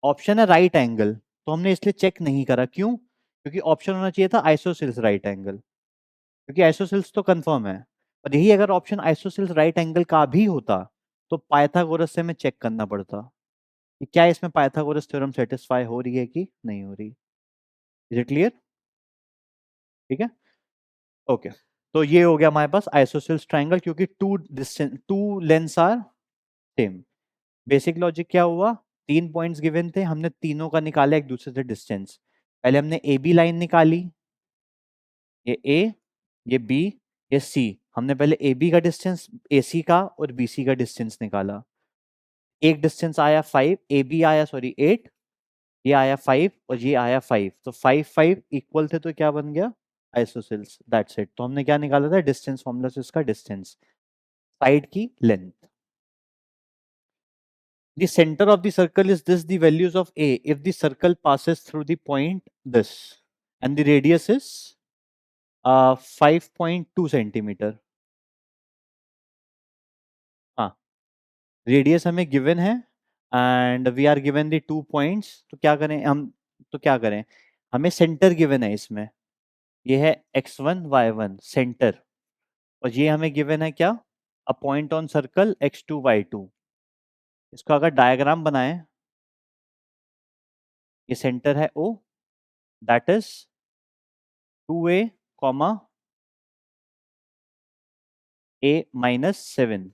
Option है राइट एंगल, तो हमने इसलिए चेक नहीं करा, क्यों? क्योंकि ऑप्शन होना चाहिए था आइसोसेल्स राइट एंगल, क्योंकि आइसोसेल्स तो कंफर्म है। और यही अगर ऑप्शन आइसोसेल्स राइट एंगल का भी होता तो पाइथागोरस से हमें चेक करना पड़ता कि क्या इसमें पाइथागोरस थ्योरम सेटिस्फाई हो रही है कि नहीं हो रही। Is it clear? ठीक है, ओके। तो ये हो गया हमारे पास आइसोसेल्स ट्राइंगल, क्योंकि two lengths are same. Basic logic क्या हुआ? 3 पॉइंट्स गिवन थे, हमने तीनों का निकाला एक दूसरे से डिस्टेंस। पहले हमने ए बी लाइन निकाली, ये ए, ये बी, ये सी। हमने पहले ए बी का डिस्टेंस, ए सी का और बी सी का डिस्टेंस निकाला। एक डिस्टेंस आया 5, ए बी आया सॉरी 8, ये आया 5 और ये आया 5, तो 5 5 इक्वल थे, तो क्या बन गया? Isosceles, that's it. तो हमने क्या निकाला था? डिस्टेंस फॉर्मूला से इसका डिस्टेंस, साइड की length. The center of the circle is this, the values of A, if the circle passes through the point this, and the radius is 5.2 centimeter. हाँ, radius हमें गिवन है and we are given the 2 points, तो क्या करें हम, तो क्या करें, हमें सेंटर गिवन है इसमें, ये है x1 y1 सेंटर, और ये हमें गिवन है क्या, a point on circle x2 y2। इसका अगर डायग्राम बनाएं, ये सेंटर है O, that is 2a comma a minus 7,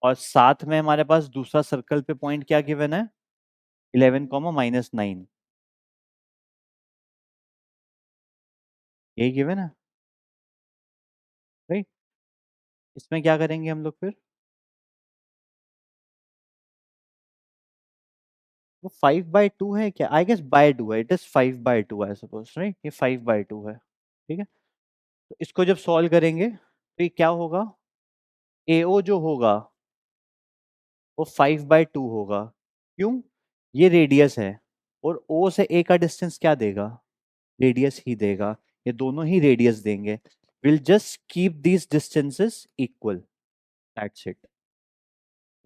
और साथ में हमारे पास दूसरा सर्कल पे पॉइंट क्या गिवन है, 11 कॉमा माइनस 9, ये गिवन है, राइट। इसमें क्या करेंगे हम लोग फिर, वो 5/2 है क्या, आई गेस बाय 2 है, it is 5/2 I suppose, right, ये 5/2 है, ठीक है। तो इसको जब सॉल्व करेंगे तो ये क्या होगा, AO जो होगा वो 5/2 होगा, क्यों, ये रेडियस है, और O से A का डिस्टेंस क्या देगा, रेडियस ही देगा, ये दोनों ही रेडियस देंगे, will just keep these distances equal, that's it,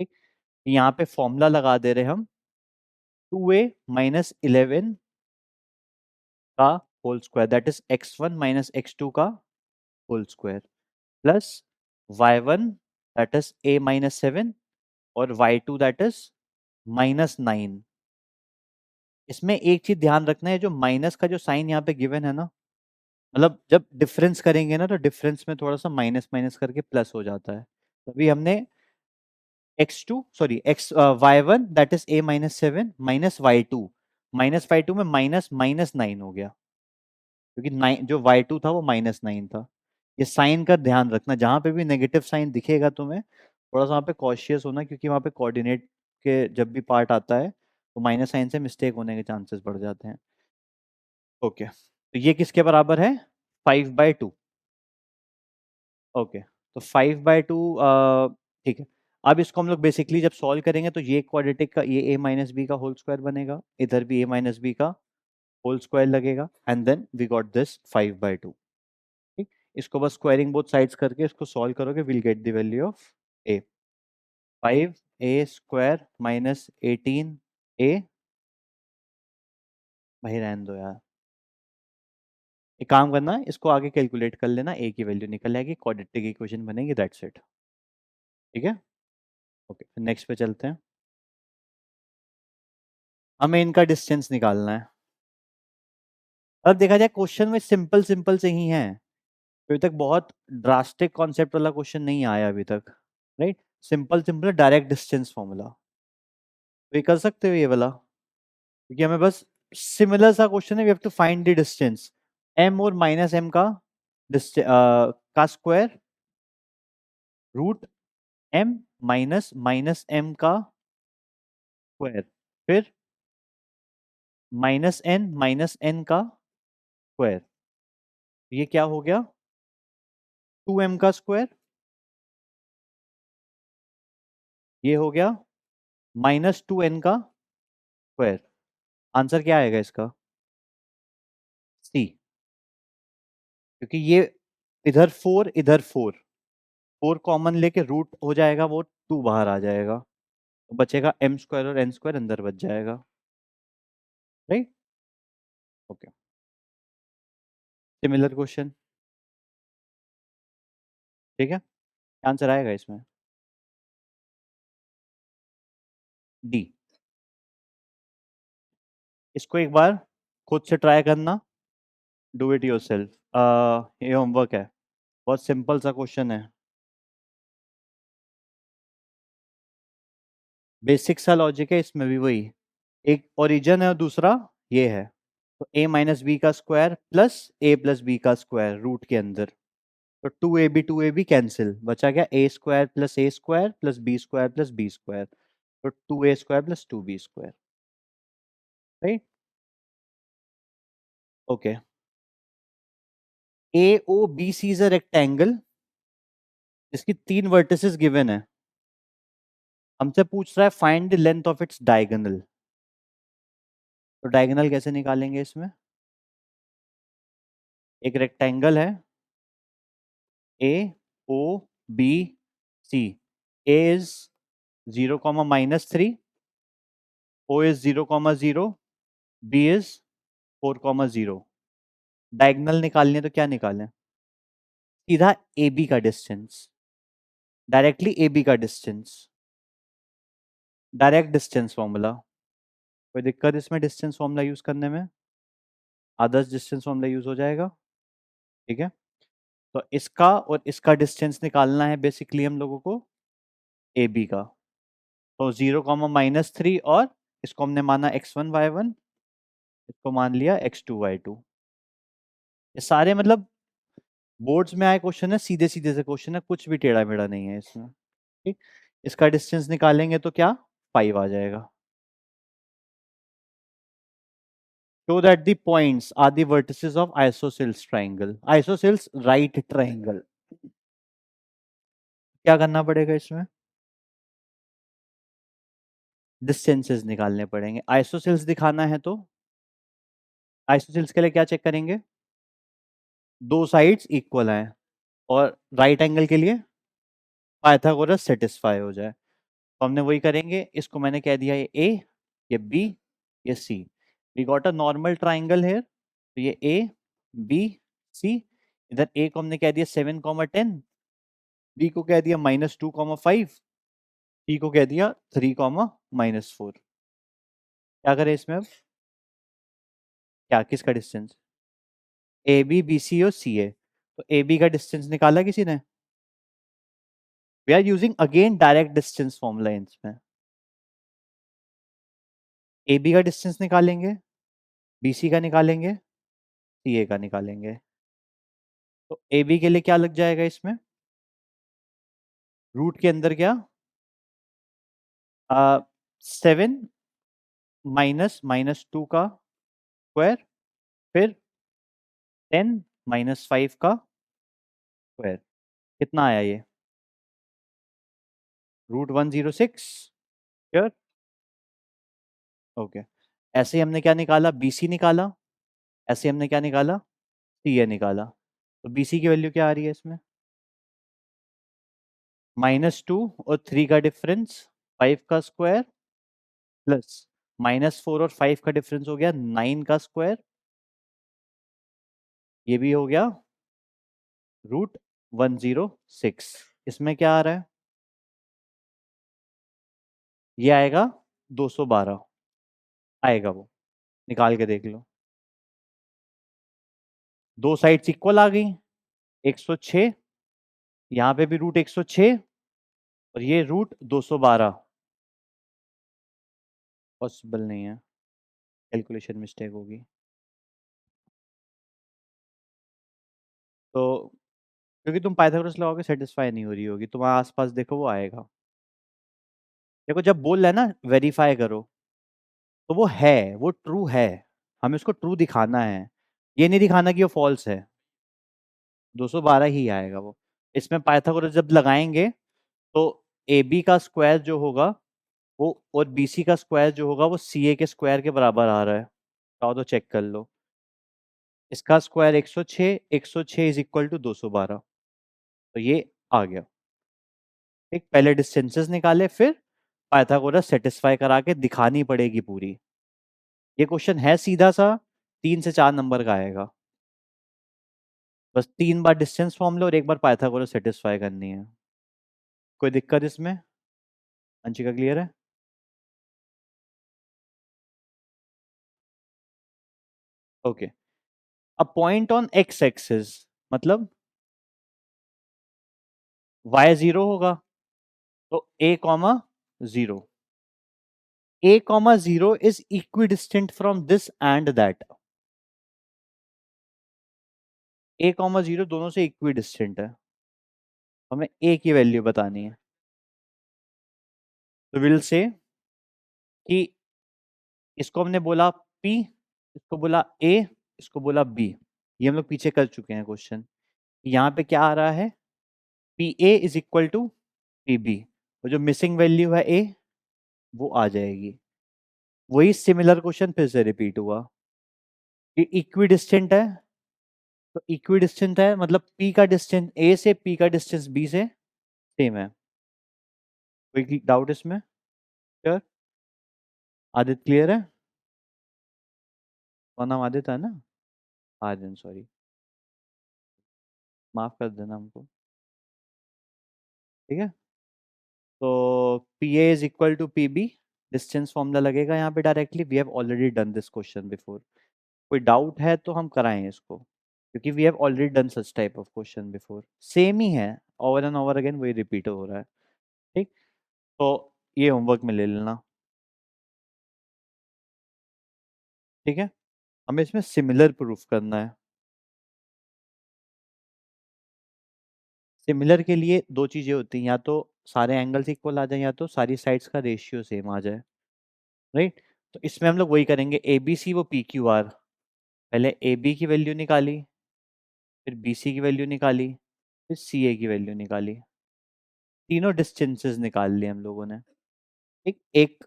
ठीक। यहाँ पे फॉर्मूला लगा दे रहे हम, 2a माइनस 11 का whole square, that is x1 minus x2 का whole square, plus y1 that is a minus 7, और y2 दैट इज -9। इसमें एक चीज ध्यान रखना है, जो माइनस का जो साइन यहाँ पे गिवन है ना, मतलब जब डिफरेंस करेंगे ना, तो डिफरेंस में थोड़ा सा माइनस माइनस करके प्लस हो जाता है, तभी हमने x2 sorry x y1 that is a minus 7 minus y2 में माइनस माइनस 9 हो गया, क्योंकि 9 जो y2 था वो -9 था। ये साइन का ध्यान रखना, जहां पे भी नेगेटिव साइन दिखेगा तुम्हें, थोड़ा सा वहाँ पे कॉशियस होना, क्योंकि वहाँ पे कोऑर्डिनेट के जब भी पार्ट आता है तो माइनस साइन से मिस्टेक होने के चांसेस बढ़ जाते हैं। ओके, तो ये किसके बराबर है, 5/2, ओके, तो 5/2, ठीक है। अब इसको हम लोग बेसिकली जब सॉल्व करेंगे तो ये क्वाड्रेटिक का ये a माइनस बी का होल स्क्वायर बनेगा, इधर भी a माइनस बी का होल स्क्वायर लगेगा, and then we got this 5/2, ठीक। इसको बस स्क्वायरिंग बोथ साइड्स करके इसको सॉल्व करोगे, will get the value of a, 5a² minus 18a, भाई रहने दो यार, एक काम करना, इसको आगे कैलकुलेट कर लेना, a की वैल्यू निकल आएगी, क्वाड्रेटिक इक्वेशन बनेगी, दैट्स इट, ठीक है। ओके, नेक्स्ट पे चलते हैं, हमें इनका डिस्टेंस निकालना है। अब देखा जाए क्वेश्चन में सिंपल सिंपल से ही है, अभी तक बहुत ड्रास्टिक कॉन्सेप्ट वाला क्वेश्चन नहीं आया अभी तक, right, simple simple direct distance formula, तो ये कर सकते हो ये वाला, क्योंकि हमें बस सिमिलर सा क्वेश्चन है, we have to find the distance, m और माइनस m का का square, root m minus minus m का स्क्वायर, फिर माइनस n का स्क्वायर, ये क्या हो गया, 2m का स्क्वायर, ये हो गया -2n का स्क्वायर, आंसर क्या आएगा इसका, सी, क्योंकि ये इधर 4 इधर 4, 4 कॉमन लेके रूट हो जाएगा, वो 2 बाहर आ जाएगा, तो बचेगा m² और n² अंदर बच जाएगा, राइट। ओके, सिमिलर क्वेश्चन, ठीक है, आंसर आएगा इसमें डी। इसको एक बार खुद से ट्राई करना, डू इट योरसेल्फ, ये होमवर्क है, बहुत सिंपल सा क्वेश्चन है, बेसिक सा लॉजिक है इसमें भी, वही एक ओरिजिन है और दूसरा ये है, तो a माइनस बी का square plus a plus B का स्क्वायर रूट के अंदर, तो 2ab कैंसिल, बचा क्या a² plus a² plus b² plus b², तो 2a² plus 2b², right. Okay, AOBC is a rectangle, इसकी 3 वर्टिसेस गिवन है, हमसे पूछ रहा है find the length of its diagonal. तो डायगोनल कैसे निकालेंगे इसमें? एक रेक्टेंगल है A O B C. A is 0, -3, O is 0, 0, B is 4, 0। Diagonal निकालनी है तो क्या निकालें? सीधा ए बी का डिस्टेंस, डायरेक्टली ए बी का डिस्टेंस, डायरेक्ट डिस्टेंस फॉर्मूला। कोई दिक्कत इसमें डिस्टेंस फॉर्मूला यूज करने में? आदर्श डिस्टेंस फॉर्मूला यूज हो जाएगा। ठीक है, तो इसका और इसका डिस्टेंस निकालना है बेसिकली हम लोगों को ए बी का। तो 0, -3 और इसको हमने माना x1 y1, इसको मान लिया x2 y2। ये सारे मतलब बोर्ड्स में आए क्वेश्चन है, सीधे सीधे से क्वेश्चन है, कुछ भी टेढ़ा मेढ़ा नहीं है इसमें। ठीक, इसका डिस्टेंस निकालेंगे तो क्या 5 आ जाएगा। Show that the points are the vertices of isosceles triangle. Isosceles right triangle. क्या करना पड़ेगा इसमें? डिस्टेंसेस निकालने पड़ेंगे। आइसोसेल्स दिखाना है तो आइसोसेल्स के लिए क्या चेक करेंगे? दो साइड्स इक्वल हैं, और राइट एंगल के लिए पाइथागोरस सेटिस्फाई हो जाए। तो हमने वही करेंगे। इसको मैंने कह दिया ये ए, ये बी, ये C. We got a normal triangle here. तो ये ए बी सी। इधर ए को हमने कह दिया 7, 10, बी को कह दिया -2, 5, सी को कह दिया 3, -4। क्या करें इसमें अब? क्या किसका distance? A B B C और सी ए। तो ए बी का डिस्टेंस निकाला किसी ने? We are using again direct distance formula इसमें। ए बी का डिस्टेंस निकालेंगे, बी सी का निकालेंगे, सी ए का निकालेंगे। तो ए बी के लिए क्या लग जाएगा इसमें? रूट के अंदर क्या 7 -2 का स्क्वायर, फिर 10 -5 का स्क्वायर। कितना आया ये? √106। श्योर? ओके। ऐसे ही हमने क्या निकाला? BC निकाला। ऐसे हमने क्या निकाला? CA निकाला। तो BC की वैल्यू क्या आ रही है इसमें? -2 और 3 का डिफरेंस 5 का स्क्वायर, प्लस -4 और 5 का डिफरेंस हो गया 9 का स्क्वायर। ये भी हो गया √106। इसमें क्या आ रहा है? ये आएगा 212 आएगा वो। निकाल के देख लो। दो साइड्स इक्वल आ गई। 106, यहाँ पे भी √106 और ये √212। पॉसिबल नहीं है, कैलकुलेशन मिस्टेक होगी। तो क्योंकि तुम पाइथागोरस लगाओगे सेटिस्फाई नहीं हो रही होगी, तुम आसपास देखो वो आएगा। देखो जब बोल रहा है ना वेरीफाई करो, तो वो है, वो ट्रू है। हमें उसको ट्रू दिखाना है, ये नहीं दिखाना कि वो फॉल्स है। 212 ही आएगा वो। इसमें पाइथागोरस जब लगाएंगे तो ए बी का स्क्वायर जो होगा वो, और बी सी का स्क्वायर जो होगा वो सी ए के स्क्वायर के बराबर आ रहा है। चाहो तो चेक कर लो। इसका स्क्वायर 106, 106 इज इक्वल टू 212। तो ये आ गया। एक पहले डिस्टेंसेस निकाले, फिर पाइथागोरस सेटिस्फाई करा के दिखानी पड़ेगी पूरी। ये क्वेश्चन है सीधा सा, 3 से 4 नंबर का आएगा। बस 3 बार डिस्टेंस फॉर्मूला और एक बार पाइथागोरस सेटिस्फाई करनी है। कोई दिक्कत इसमें? अंशिका क्लियर है? ओके। अब पॉइंट ऑन एक्स एक्सिस मतलब y 0 होगा, तो a, 0। a, 0 is equidistant from this and that। a, 0 दोनों से इक्विडिस्टेंट है। हमें a की वैल्यू बतानी है। तो विल से कि इसको हमने बोला p, इसको बोला a, इसको बोला b। ये हम लोग पीछे कर चुके हैं क्वेश्चन। यहाँ पे क्या आ रहा है? P A is equal to P B. और जो मिसिंग वैल्यू है ए वो आ जाएगी। वही सिमिलर क्वेश्चन फिर से रिपीट हुआ। ये इक्वी डिस्टेंट है, तो इक्वी डिस्टेंट है मतलब पी का डिस्टेंस ए से पी का डिस्टेंस बी से सेम है। कोई डाउट इसमें? श्योर? आदित्य क्लियर है? और नाम आदित्य है ना? आर्यन सॉरी, माफ कर देना हमको। ठीक है, तो P A is equal to P B, distance formula लगेगा यहाँ पे directly. We have already done this question before. कोई डाउट है तो हम कराएं इसको, क्योंकि we have already done such type of question before. Same ही है, ओवर एंड ओवर अगेन वही रिपीट हो रहा है। ठीक, तो ये होमवर्क में ले लेना। ठीक है, हमें इसमें सिमिलर प्रूफ करना है। सिमिलर के लिए दो चीजें होती हैं, या तो सारे एंगल्स इक्वल आ जाए या तो सारी साइड्स का रेशियो सेम आ जाए। राइट, तो इसमें हम लोग वही करेंगे। ए बी सी वो पी क्यू आर, पहले ए बी की वैल्यू निकाली, फिर बी सी की वैल्यू निकाली, फिर सी ए की वैल्यू निकाली। तीनों डिस्टेंसेस निकाल लिए हम लोगों ने। ठीक, एक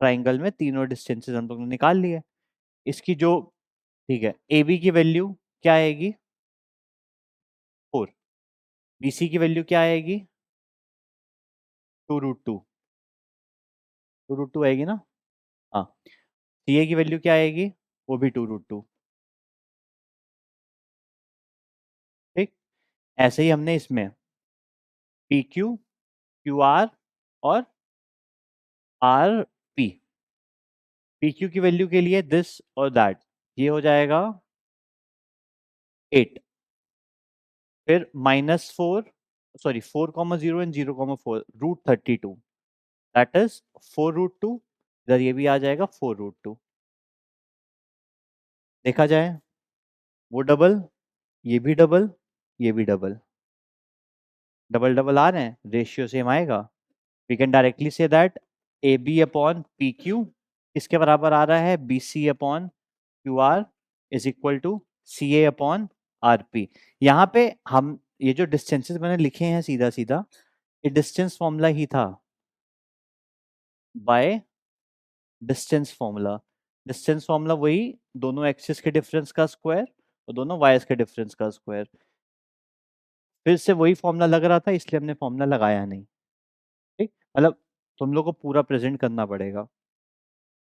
ट्राइंगल में तीनों डिस्टेंसेस हम लोगों ने निकाल लिए। इसकी जो, ठीक है, ए बी की वैल्यू क्या आएगी? 4। बी सी की वैल्यू क्या आएगी? 2√2। 2√2 आएगी ना? हाँ। सी ए की वैल्यू क्या आएगी? वो भी 2√2। ठीक, ऐसे ही हमने इसमें पी क्यू, क्यू आर और आर पी, पी क्यू की वैल्यू के लिए दिस और दैट, ये हो जाएगा 8। फिर -4, सॉरी 4,0 एंड 0,4, √32, दैट इज 4√2। इधर ये भी आ जाएगा 4√2। देखा जाए, वो डबल, ये भी डबल, ये भी डबल, डबल डबल आ रहे हैं, रेशियो सेम आएगा। We can directly say that A B upon P Q किसके बराबर आ रहा है? B C upon Q R is equal to C A upon R P. यहाँ पे हम ये जो डिस्टेंसेस मैंने लिखे हैं सीधा सीधा, ये डिस्टेंस फॉर्मूला ही था, by distance formula. Distance formula वही, दोनों एक्सिस के डिफरेंस का स्क्वायर और दोनों वाइज के डिफरेंस का स्क्वायर। फिर से वही फॉर्मूला लग रहा था, इसलिए हमने फॉर्मूला लगाया नहीं। ठीक, मतलब तुम लोग को पूरा प्रेजेंट करना पड़ेगा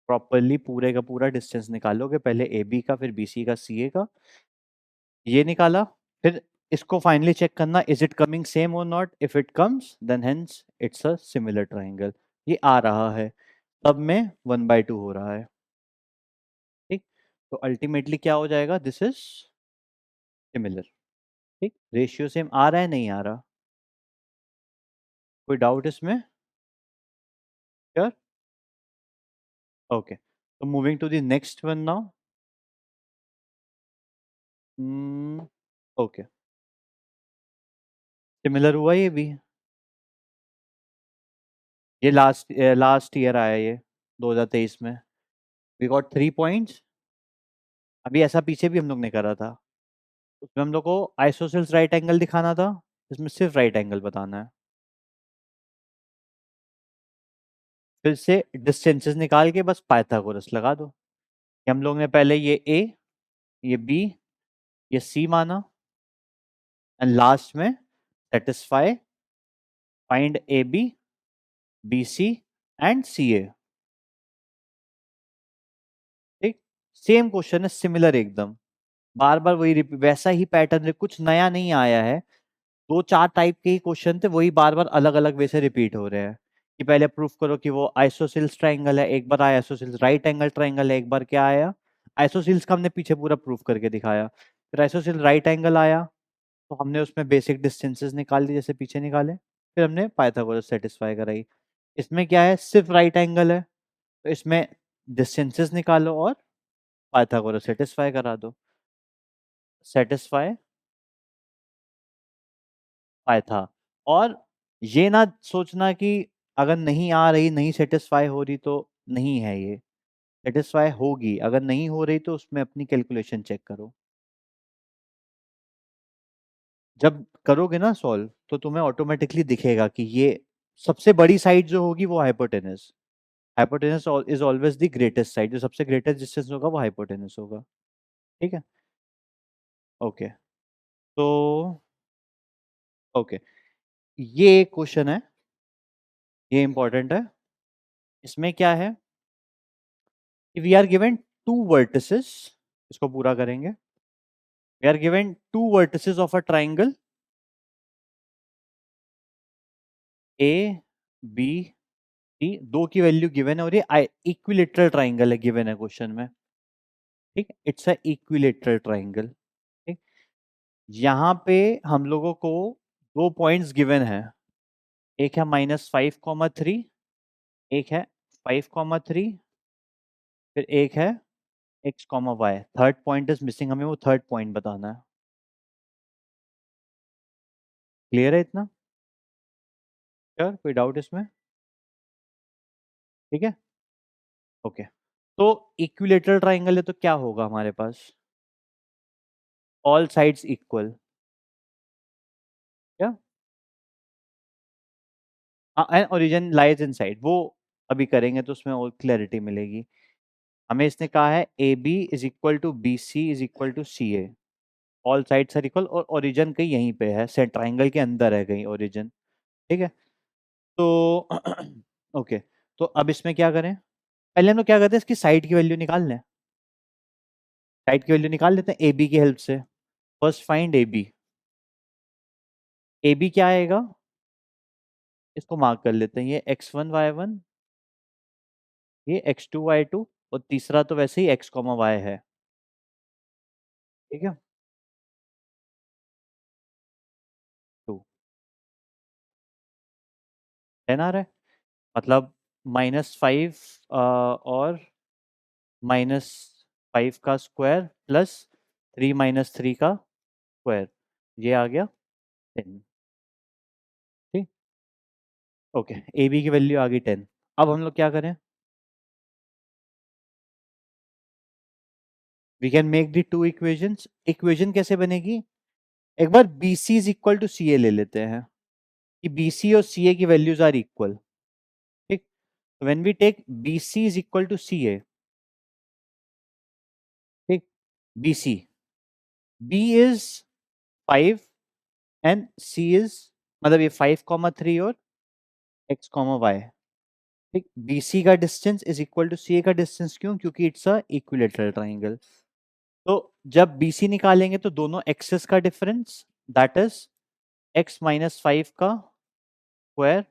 प्रॉपरली, पूरे का पूरा डिस्टेंस निकालोगे, पहले ए बी का, फिर बी सी का, सी ए का, ये निकाला। फिर इसको फाइनली चेक करना, इज इट कमिंग सेम और not? If it comes then hence it's a similar triangle. ये आ रहा है, तब में 1/2 हो रहा है। ठीक, तो अल्टीमेटली क्या हो जाएगा? This is similar. ठीक, रेशियो सेम आ रहा है नहीं आ रहा? कोई डाउट इसमें? श्योर? ओके, तो moving to the next one now. Okay, similar हुआ ये भी। ये लास्ट ईयर आया ये, 2023 में। We got 3 points. अभी ऐसा पीछे भी हम लोग ने करा था, उसमें हम लोग को आइसोसेल्स राइट एंगल दिखाना था, इसमें सिर्फ राइट एंगल बताना है। फिर से डिस्टेंसेस निकाल के बस पाइथागोरस लगा दो, कि हम लोग ने पहले ये ए, ये बी, ये सी माना, एंड लास्ट में satisfy find A B, B C and C A. ठीक, सेम क्वेश्चन है, सिमिलर एकदम, बार बार वही वैसा ही पैटर्न है, कुछ नया नहीं आया है। दो चार टाइप के ही क्वेश्चन थे, वही बार बार अलग अलग वे से रिपीट हो रहे हैं। कि पहले प्रूफ करो कि वो आइसोसिल्स ट्राइंगल है, एक बार आया आइसोसिल्स राइट एंगल ट्राइंगल है, एक बार क्या आया, आइसोसिल्स का हमने पीछे पूरा प्रूफ करके दिखाया। फिर आइसोसिल राइट एंगल आया, तो हमने उसमें बेसिक डिस्टेंसेस निकाल दी जैसे पीछे निकाले, फिर हमने पाइथागोरस सेटिस्फाई कराई। इसमें क्या है, सिर्फ राइट एंगल है, तो इसमें डिस्टेंसेस निकालो और पाइथागोरस सेटिस्फाई करा दो। सेटिस्फाई पाइथा। और ये ना सोचना कि अगर नहीं आ रही, नहीं सेटिस्फाई हो रही तो नहीं है ये, सेटिस्फाई होगी। अगर नहीं हो रही तो उसमें अपनी कैलकुलेशन चेक करो। जब करोगे ना सॉल्व, तो तुम्हें ऑटोमेटिकली दिखेगा कि ये सबसे बड़ी साइड जो होगी वो hypotenuse, hypotenuse is always the greatest side, जो सबसे ग्रेटेस्ट डिस्टेंस होगा वो हाइपोटेनस होगा। ठीक है, ओके। तो ओके, ये एक क्वेश्चन है, ये इंपॉर्टेंट है। इसमें क्या है कि we are given two vertices, इसको पूरा करेंगे। We are given two vertices of a triangle A B C, दो की वैल्यू गिवन है और ये इक्विलेटरल ट्राइंगल है, गिवन है क्वेश्चन में। ठीक, इट्स अ इक्विलेटरल ट्राइंगल। ठीक, यहाँ पे हम लोगों को दो पॉइंट्स गिवन है, एक है -5,3, एक है 5,3, फिर एक है x, y। Third point is missing, हमें वो थर्ड पॉइंट बताना है। क्लियर है इतना? श्योर, कोई डाउट इसमें? ठीक है, ओके। तो इक्विलेटरल ट्राइंगल है तो क्या होगा हमारे पास? ऑल साइड्स इक्वल, क्या? हाँ, and origin lies in side, वो अभी करेंगे तो उसमें और क्लैरिटी मिलेगी। हमें इसने कहा है A B is equal to B C is equal to C A, all sides are equal, और ओरिजिन कहीं यहीं पे है, सेंट ट्राइंगल के अंदर है कहीं ओरिजिन। ठीक है, तो ओके, तो अब इसमें क्या करें? पहले हम लोग क्या करते हैं, इसकी साइड की वैल्यू निकाल लें। साइड की वैल्यू निकाल लेते हैं ए बी की हेल्प से। First find A B. A B क्या आएगा, इसको मार्क कर लेते हैं, ये x1 y1, ये x2 y2, और तीसरा तो वैसे ही x, y है। ठीक है, 2, 10 आ रहा है, मतलब -5 और -5 का स्क्वायर प्लस 3 - 3 का स्क्वायर, ये आ गया 10। ठीक, ओके, ए बी की वैल्यू आ गई 10। अब हम लोग क्या करें? We can make the two equations. Equation कैसे बनेगी? एक बार B C is equal to C A ले लेते हैं, कि बी सी और सी ए की वैल्यूज आर इक्वल। ठीक, when we take B C is equal to C A, ठीक, B C, B is 5 and C is, मतलब ये 5,3 और x, y। ठीक, बी सी का distance is equal to C A का distance, क्यों? क्योंकि इट्स अ इक्विलेटरल ट्राइंगल। तो जब बी सी निकालेंगे तो दोनों एक्सेस का डिफरेंस, दैट इज x-5 का स्क्वायर,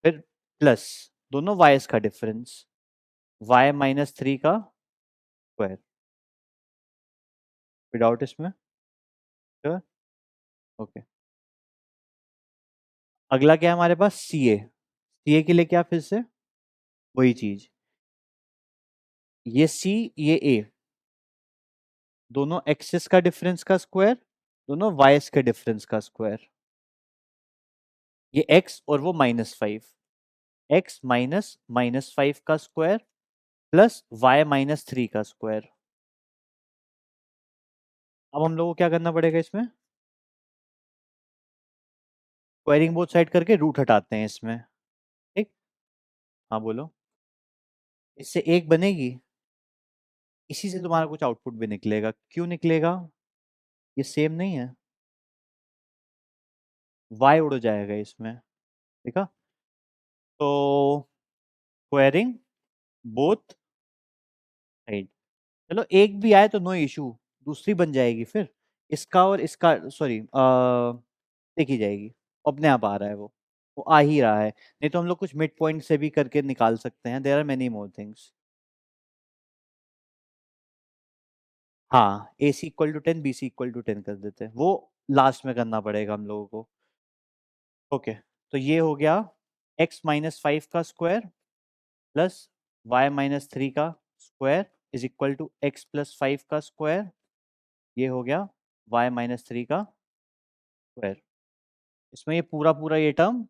फिर प्लस दोनों वाइज का डिफरेंस, y-3 का स्क्वायर। विदाउट इसमें? Sure, okay. अगला क्या है हमारे पास? सी ए। सी ए के लिए क्या, फिर से वही चीज, ये सी ये ए, दोनों एक्सिस का डिफरेंस का स्क्वायर, दोनों वाइज के डिफरेंस का स्क्वायर। ये एक्स और वो -5, एक्स माइनस -5 का स्क्वायर प्लस y-3 का स्क्वायर। अब हम लोग को क्या करना पड़ेगा इसमें? स्क्वायरिंग बोथ साइड करके रूट हटाते हैं इसमें। ठीक, हाँ बोलो। इससे एक बनेगी, इसी से तुम्हारा कुछ आउटपुट भी निकलेगा। क्यों निकलेगा? ये सेम नहीं है, y उड़ जाएगा इसमें। देखा? तो स्क्वायरिंग बोथ साइड, चलो एक भी आए तो नो इशू, दूसरी बन जाएगी फिर, इसका और इसका, सॉरी, देखी जाएगी, अपने आप आ रहा है वो आ ही रहा है। नहीं तो हम लोग कुछ मिड पॉइंट से भी करके निकाल सकते हैं, there are many more things. हाँ, A C equal to 10, B C equal to 10 कर देते हैं, वो लास्ट में करना पड़ेगा हम लोगों को। ओके, तो ये हो गया x-5 का स्क्वायर प्लस y-3 का square is equal to x+5 का स्क्वायर, ये हो गया y-3 का स्क्वायर। इसमें ये पूरा पूरा ये टर्म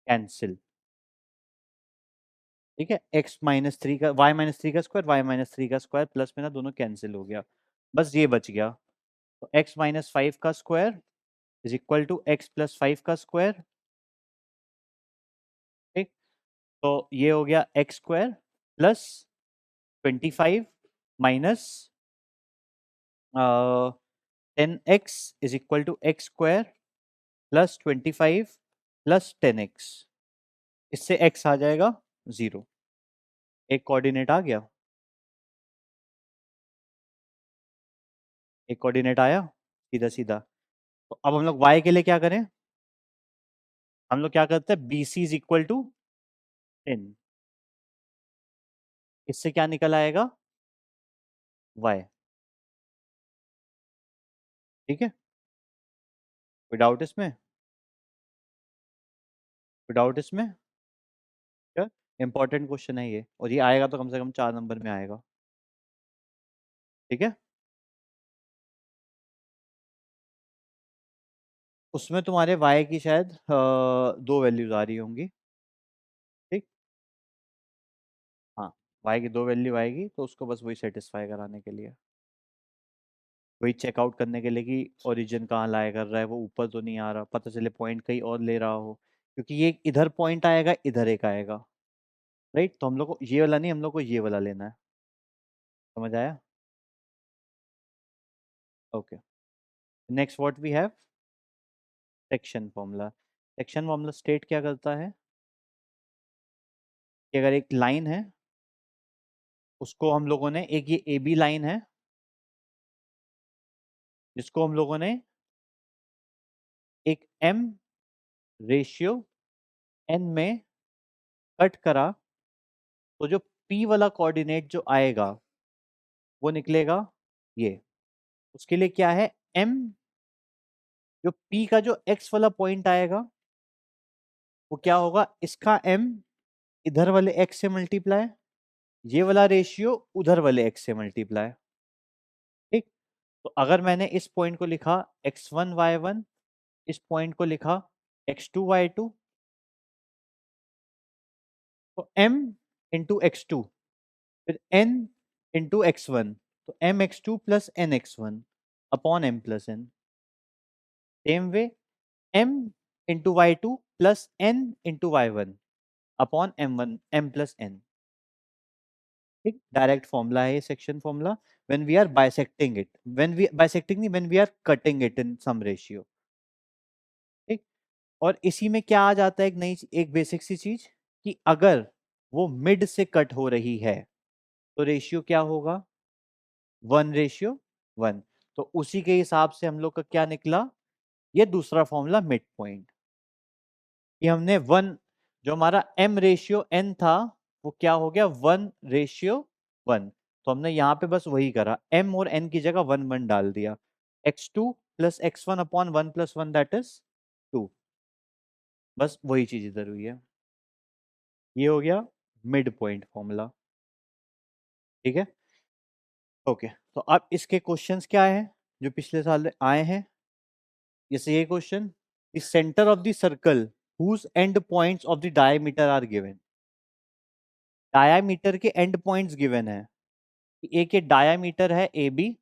कैंसिल। ठीक है, x-3 का y-3 का स्क्वायर, y-3 का स्क्वायर प्लस में ना दोनों कैंसिल हो गया, बस ये बच गया। तो x-5 का square is equal to X plus 5 का स्क्वायर। ठीक, तो ये हो गया X square plus 25 minus 10x is equal to X square plus 25 plus 10x। इससे x आ जाएगा 0। एक कोऑर्डिनेट आ गया, एक कोऑर्डिनेट आया सीधा सीधा। तो अब हम लोग y के लिए क्या करें? हम लोग क्या करते हैं, B C is equal to 10। इससे क्या निकल आएगा, y। ठीक है, कोई डाउट इसमें? कोई डाउट इसमें? क्या, इंपॉर्टेंट क्वेश्चन है ये, और ये आएगा तो कम से कम 4 नंबर में आएगा। ठीक है, उसमें तुम्हारे y की शायद 2 वैल्यूज आ रही होंगी। ठीक, हाँ, y की 2 वैल्यू आएगी, तो उसको बस वही सेटिस्फाई कराने के लिए, वही चेकआउट करने के लिए कि ओरिजिन कहाँ लाया कर रहा है, वो ऊपर तो नहीं आ रहा, पता चले पॉइंट कहीं और ले रहा हो, क्योंकि ये इधर पॉइंट आएगा, इधर एक आएगा। राइट, तो हम लोग को ये वाला नहीं, हम लोग को ये वाला लेना है। समझ आया? Okay, next what we have, section formula. Section formula state क्या करता है कि अगर एक लाइन है, उसको हम लोगों ने, एक ये ए बी लाइन है, जिसको हम लोगों ने एक m रेशियो n में कट करा, तो जो p वाला कोऑर्डिनेट जो आएगा वो निकलेगा ये। उसके लिए क्या है, m, जो p का जो x वाला पॉइंट आएगा वो क्या होगा, इसका m इधर वाले x से मल्टीप्लाई, ये वाला रेशियो उधर वाले x से मल्टीप्लाई। ठीक, तो अगर मैंने इस पॉइंट को लिखा x1 y1, इस पॉइंट को लिखा x2 y2, तो m इंटू x2, फिर n इंटू x1, तो m x2 plus n x1 upon m plus n। Same way m into y2 plus n into y1 upon m1 m plus n। ठीक, direct formula है ये section formula, when we are bisecting it, when we bisecting नहीं, when we are cutting it in some ratio. ठीक, और इसी में क्या आ जाता है, एक नई, एक बेसिक सी चीज, कि अगर वो मिड से कट हो रही है तो रेशियो क्या होगा, 1:1। तो उसी के हिसाब से हम लोग का क्या निकला, ये दूसरा फॉर्मूला मिड पॉइंट, कि हमने 1, जो हमारा m रेशियो n था, वो क्या हो गया 1:1। तो हमने यहाँ पे बस वही करा, m और n की जगह 1 1 डाल दिया, x2 plus x1 upon 1 + 1 that is 2। बस वही चीज इधर हुई है। ये हो गया मिड पॉइंट फॉर्मूला। ठीक है, ओके, तो अब इसके क्वेश्चंस क्या है जो पिछले साल आए हैं, जैसे ये question, the centre of the circle whose end points of the diameter are given। Diameter के एंड पॉइंट्स गिवन है, एक ये डायामीटर है ए बी,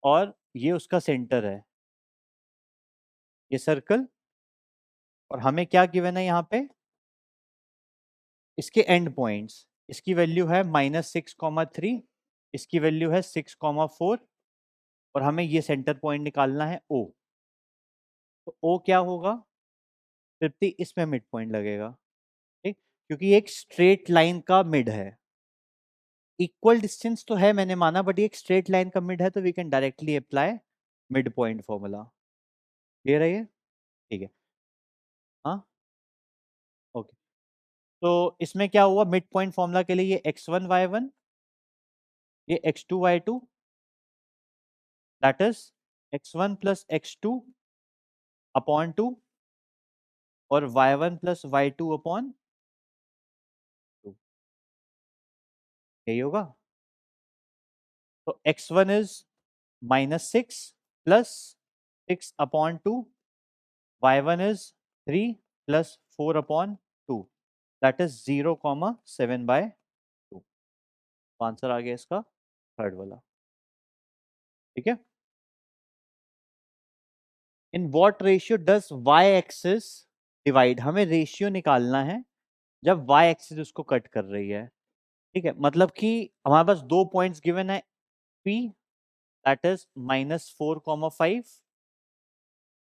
और ये उसका सेंटर है, ये सर्कल, और हमें क्या गिवन है यहाँ पे, इसके एंड पॉइंट्स, इसकी वैल्यू है -6,3, इसकी वैल्यू है 6,4, और हमें ये सेंटर पॉइंट निकालना है ओ। तो ओ क्या होगा, तृप्ति इसमें मिड पॉइंट लगेगा। ठीक, क्योंकि ये एक स्ट्रेट लाइन का मिड है, इक्वल डिस्टेंस तो है मैंने माना, बट ये एक स्ट्रेट लाइन का मिड है, तो we can directly apply mid point formula. Clear है ये? ठीक है, हाँ, ओके। तो इसमें क्या हुआ, मिड पॉइंट फॉर्मूला के लिए ये x1 y1, ये x2 y2, that is x1 plus x2 upon 2, और y1 प्लस y2 अपॉन 2, यही होगा। तो x1 is -6 plus 6 upon 2, y1 is 3 plus 4 upon 2, that is 0,7/2। Answer आ गया इसका थर्ड वाला। ठीक है, in what ratio does Y axis divide, हमें रेशियो निकालना है जब वाई एक्सिस उसको कट कर रही है। ठीक है, मतलब कि हमारे पास दो पॉइंट्स गिवन है, P दैट इज -4, 5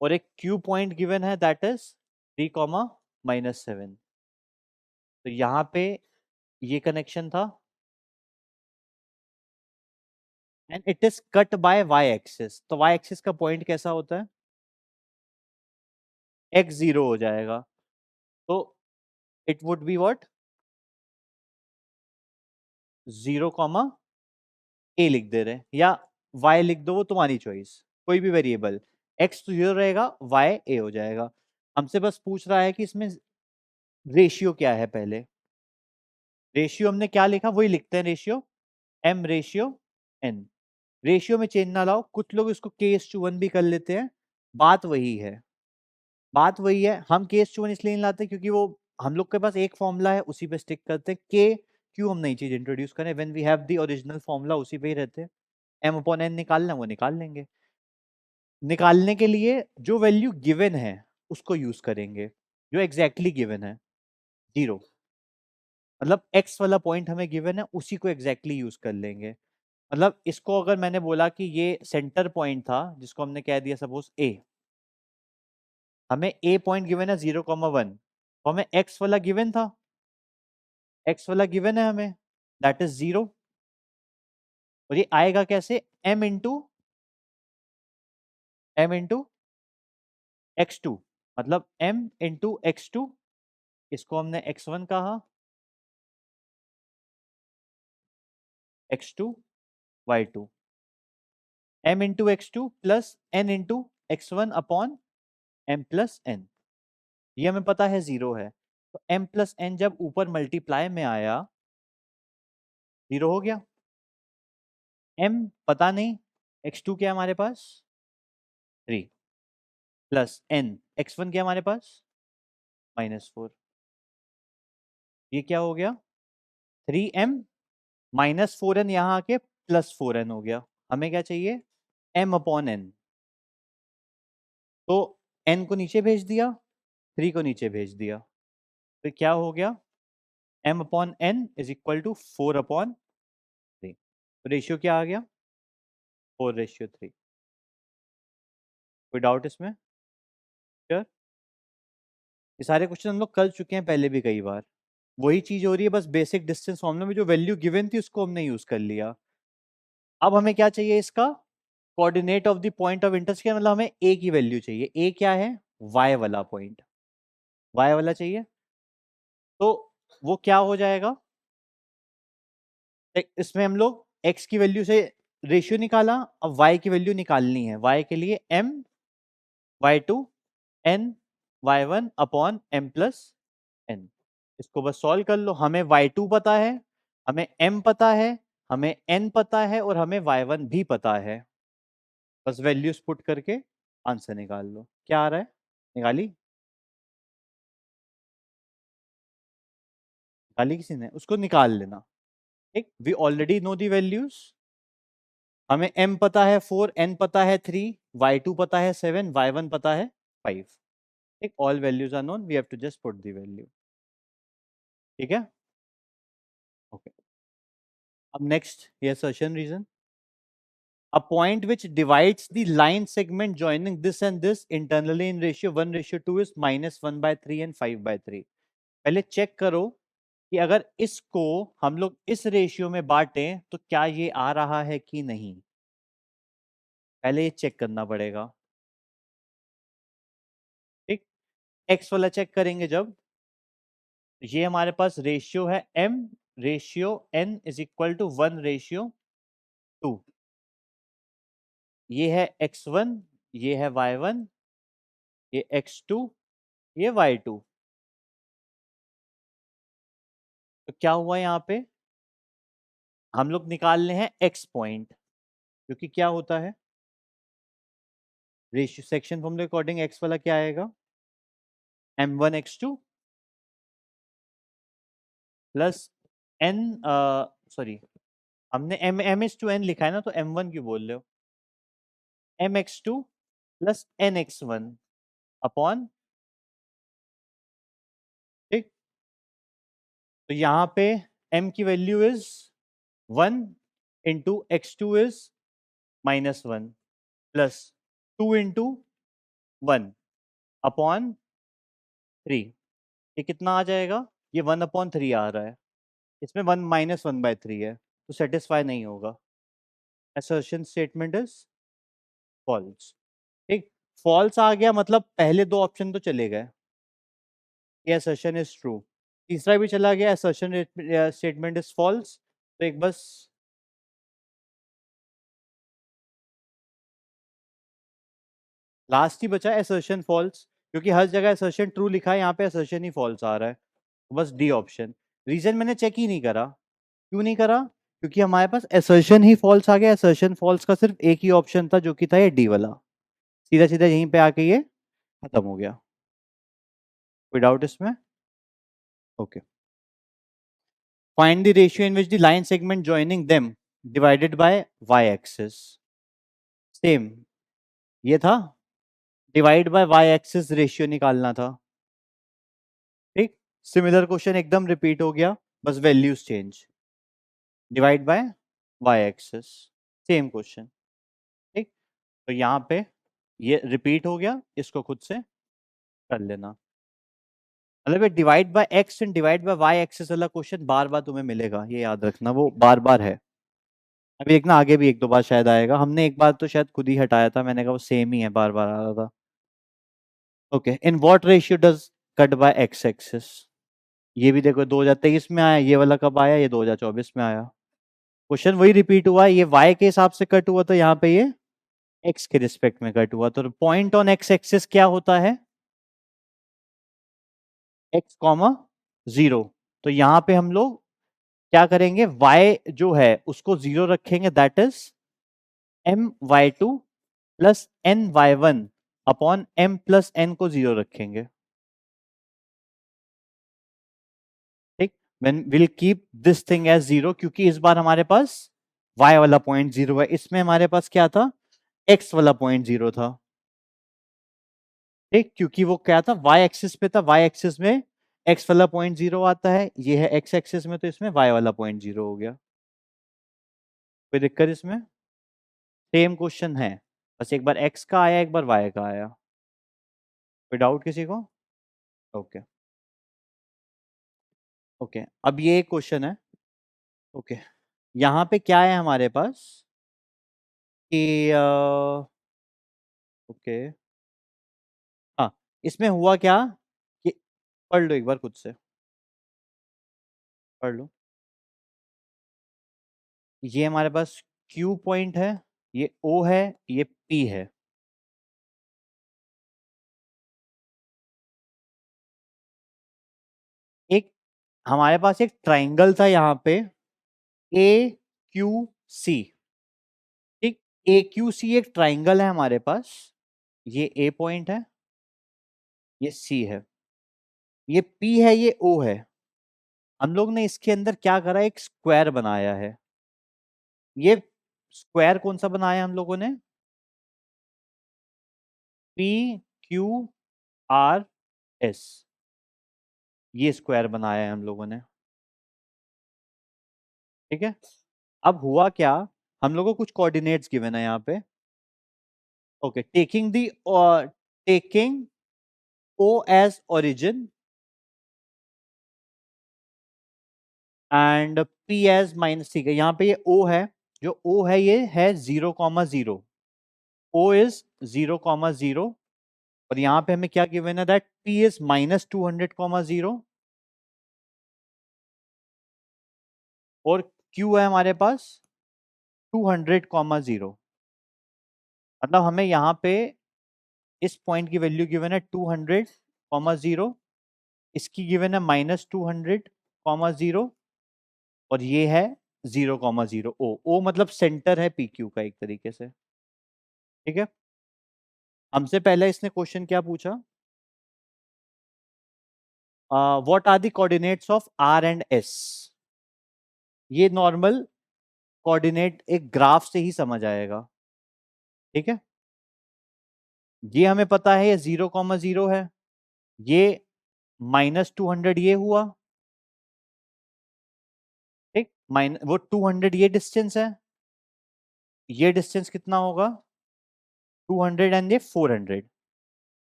और एक Q पॉइंट गिवन है दैट इज 3, -7। तो यहाँ पे ये कनेक्शन था and it is cut by Y axis. तो वाई एक्सिस का पॉइंट कैसा होता है, x0 हो जाएगा। तो it would be what, 0, a लिख दे रहे हैं या y लिख दो, वो तुम्हारी चॉइस, कोई भी वेरिएबल। x तो 0 रहेगा, y a हो जाएगा। हमसे बस पूछ रहा है कि इसमें रेशियो क्या है। पहले रेशियो हमने क्या लिखा वही लिखते हैं, ratio m ratio n। Ratio में चेंज ना लाओ, कुछ लोग इसको k:1 भी कर लेते हैं, बात वही है, बात वही है। हम k:1 इसलिए नहीं लाते क्योंकि वो हम लोग के पास एक फॉर्मूला है, उसी पे स्टिक करते हैं। के क्यों हम नई चीज इंट्रोड्यूस करें when we have the original formula, उसी पे ही रहते हैं। m/n निकालना वो निकाल लेंगे। निकालने के लिए जो वैल्यू गिवन है उसको यूज करेंगे, जो एग्जैक्टली गिवन है 0, मतलब x वाला पॉइंट हमें गिवन है उसी को एग्जैक्टली यूज कर लेंगे। मतलब इसको अगर मैंने बोला कि ये सेंटर पॉइंट था जिसको हमने कह दिया सपोज a, हमें a पॉइंट गिवन है 0, 1, तो हमें x वाला गिवन था, x वाला गिवन है हमें दैट इज 0। और ये आएगा कैसे, m इंटू x2, मतलब m/x2, इसको हमने x1 कहा, x2 y2, m/x2 plus n/x1/m+n। ये हमें पता है 0 है, तो m+n जब ऊपर मल्टीप्लाई में आया 0 हो गया। m पता नहीं, x2 क्या है हमारे पास 3, प्लस n x1 क्या है हमारे पास -4। ये क्या हो गया 3m -4n, यहाँ आके +4n हो गया। हमें क्या चाहिए m/n। तो n को नीचे भेज दिया, 3 को नीचे भेज दिया, तो क्या हो गया m/n इज इक्वल टू 4/3। तो रेशियो क्या आ गया 4:3। कोई डाउट इसमें? Sure? ये सारे क्वेश्चन हम लोग कर चुके हैं पहले भी कई बार, वही चीज हो रही है, बस बेसिक डिस्टेंस फॉर्मूला में जो वैल्यू गिवन थी उसको हमने यूज कर लिया। अब हमें क्या चाहिए इसका coordinate of the point of interest, क्या मतलब हमें ए की वैल्यू चाहिए। ए क्या है, वाई वाला पॉइंट, वाई वाला चाहिए। तो वो क्या हो जाएगा, इसमें हम लोग एक्स की वैल्यू से रेशियो निकाला, अब वाई की वैल्यू निकालनी है। वाई के लिए m/2 n/1/m+n। इसको बस सॉल्व कर लो, हमें y2 पता है, हमें m पता है, हमें n पता है और हमें y1 भी पता है। बस वैल्यूज पुट करके आंसर निकाल लो। क्या आ रहा है, निकाली? निकाली किसी ने, उसको निकाल लेना। ठीक, we already know the values. हमें m पता है 4, n पता है 3, y2 पता है 7, y1 पता है 5। ठीक, all values are known, we have to just put the value. ठीक है, ओके। अब नेक्स्ट ये assertion reason, a point which divides the line segment joining this and this internally in ratio 1:2 is -1/3 and 5/3। पहले check करो कि अगर इसको हम लोग इस रेशियो में बांटें तो क्या ये आ रहा है कि नहीं, पहले ये चेक करना पड़ेगा। ठीक, एक्स वाला चेक करेंगे जब, ये हमारे पास रेशियो है m/n = 1:2। ये है x1, ये है y1, ये x2, ये y2। तो क्या हुआ यहाँ पे, हम लोग निकालने हैं x पॉइंट, क्योंकि क्या होता है रेशियो सेक्शन फॉर्मूले अकॉर्डिंग x वाला क्या आएगा m1x2 प्लस n, सॉरी हमने m इज टू n लिखा है ना, तो m1 क्यों बोल रहे हो, mx2 प्लस nx1 अपॉन, ठीक, तो यहाँ पे m की value is 1 into x2 is -1 plus 2 into 1 upon 3। ये कितना आ जाएगा? ये 1/3 आ रहा है, इसमें 1 -1/3 है, तो सेटिस्फाई नहीं होगा। Assertion statement is false. ठीक, फॉल्स आ गया मतलब पहले दो ऑप्शन तो चले गए, ये असर्शन इज ट्रू। तीसरा भी चला गया, असर्शन स्टेटमेंट इज फॉल्स। तो एक बस लास्ट ही बचा असर्शन फॉल्स, क्योंकि हर जगह असर्शन ट्रू लिखा है, यहाँ पे असर्शन ही फॉल्स आ रहा है। तो बस डी ऑप्शन। रीजन मैंने चेक ही नहीं करा। क्यों नहीं करा? क्योंकि हमारे पास असर्शन ही फॉल्स आ गया। असर्शन फॉल्स का सिर्फ एक ही ऑप्शन था, जो कि था ये डी वाला। सीधा सीधा यहीं पे आके ये खत्म हो गया। कोई डाउट इसमें? Okay. Find the ratio in which the line segment joining them divided by Y axis. Same ये था, divide by Y axis ratio निकालना था। ठीक, सिमिलर क्वेश्चन एकदम रिपीट हो गया, बस values change. Divide by Y axis, same question. ठीक, तो यहाँ पे ये रिपीट हो गया, इसको खुद से कर लेना। मतलब ये divide by X and divide by Y axis वाला क्वेश्चन बार बार तुम्हें मिलेगा, ये याद रखना, वो बार बार है। अभी देखना आगे भी एक दो बार शायद आएगा। हमने एक बार तो शायद खुद ही हटाया था, मैंने कहा वो सेम ही है, बार बार आ रहा था। Okay, in what ratio does cut by x axis. ये भी देखो 2023 में आया, ये वाला कब आया? ये 2024 में आया। क्वेश्चन वही रिपीट हुआ, ये y के हिसाब से कट हुआ, तो यहाँ पे ये x के रिस्पेक्ट में कट हुआ। तो पॉइंट ऑन x एक्सिस क्या होता है? x comma 0। तो यहाँ पे हम लोग क्या करेंगे, y जो है उसको 0 रखेंगे, that is my2 plus ny1 upon m plus n को 0 रखेंगे। ठीक, when we'll keep this thing as 0, क्योंकि इस बार हमारे पास y वाला पॉइंट 0 है, इसमें हमारे पास क्या था? x वाला पॉइंट 0 था। ठीक, क्योंकि वो क्या था, y एक्सिस पे था, y एक्सिस में x वाला पॉइंट 0 आता है, ये है x एक्सिस में, तो इसमें y वाला पॉइंट 0 हो गया। कोई दिक्कत इसमें? सेम क्वेश्चन है, बस एक बार x का आया, एक बार y का आया। कोई डाउट किसी को? ओके। ओके, अब ये एक क्वेश्चन है। ओके, यहाँ पे क्या है हमारे पास कि ओके, हाँ, इसमें हुआ क्या कि, पढ़ लो एक बार खुद से, पढ़ लो। ये हमारे पास Q पॉइंट है, ये O है, ये P है। एक हमारे पास एक ट्राइंगल था यहाँ पे, AQC। ठीक, AQC एक ट्राइंगल है हमारे पास। ये A पॉइंट है, ये C है, ये P है, ये O है। हम लोग ने इसके अंदर क्या करा, एक स्क्वायर बनाया है। ये स्क्वायर कौन सा बनाया हम लोगों ने? PQRS, ये स्क्वायर बनाया है हम लोगों ने। ठीक है, अब हुआ क्या, हम लोगों को कुछ कोऑर्डिनेट्स गिवन है यहाँ पे। Okay, taking O as origin and P as minus, ठीक है, यहाँ पे ये O है, जो O है ये है 0,0। O इज 0,0, और यहाँ पे हमें क्या गिवन है, दैट P इज -200,0 और Q है हमारे पास 200,0। मतलब हमें यहाँ पे इस पॉइंट की वैल्यू गिवन है 200,0, इसकी गिवन है -200,0, और ये है 0,0। ओ मतलब सेंटर है पी क्यू का एक तरीके से। ठीक है, हमसे पहले इसने क्वेश्चन क्या पूछा, what are the coordinates of R and S. ये नॉर्मल कोऑर्डिनेट एक ग्राफ से ही समझ आएगा। ठीक है, ये हमें पता है ये 0,0 है, ये -200 ये हुआ, ठीक, माइन वो 200 ये डिस्टेंस है, ये डिस्टेंस कितना होगा 200 एंड ये 400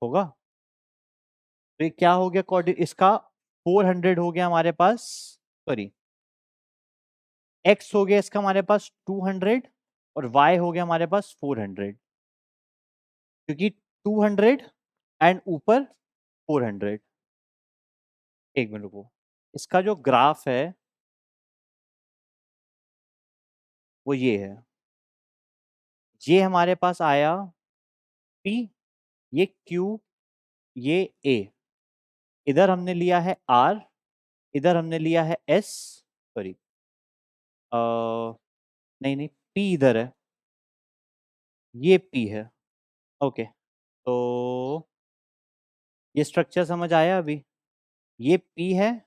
होगा। तो ये क्या हो गया कोऑर्डिनेट इसका 400 हो गया हमारे पास, सॉरी x हो गया इसका हमारे पास 200 और y हो गया हमारे पास 400, क्योंकि 200 एंड ऊपर 400। एक मिनट रुको, इसका जो ग्राफ है वो ये है, ये हमारे पास आया P, ये Q, ये A, इधर हमने लिया है R, इधर हमने लिया है S, सॉरी नहीं नहीं P इधर है, ये P है। ओके, तो ये स्ट्रक्चर समझ आया अभी, ये P है,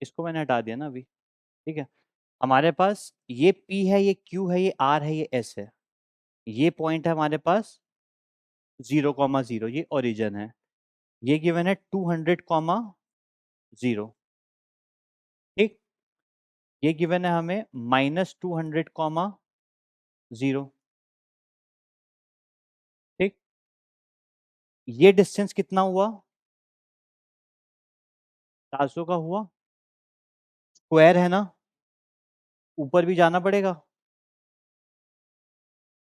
इसको मैंने हटा दिया ना अभी, ठीक है। हमारे पास ये P है, ये Q है, ये R है, ये S है, ये पॉइंट है हमारे पास 0,0, ये ओरिजिन है, ये गिवन है 200,0, ठीक, ये गिवन है हमें -200,0, ठीक। ये डिस्टेंस कितना हुआ 400 का हुआ, स्क्वायर है ना, ऊपर भी जाना पड़ेगा,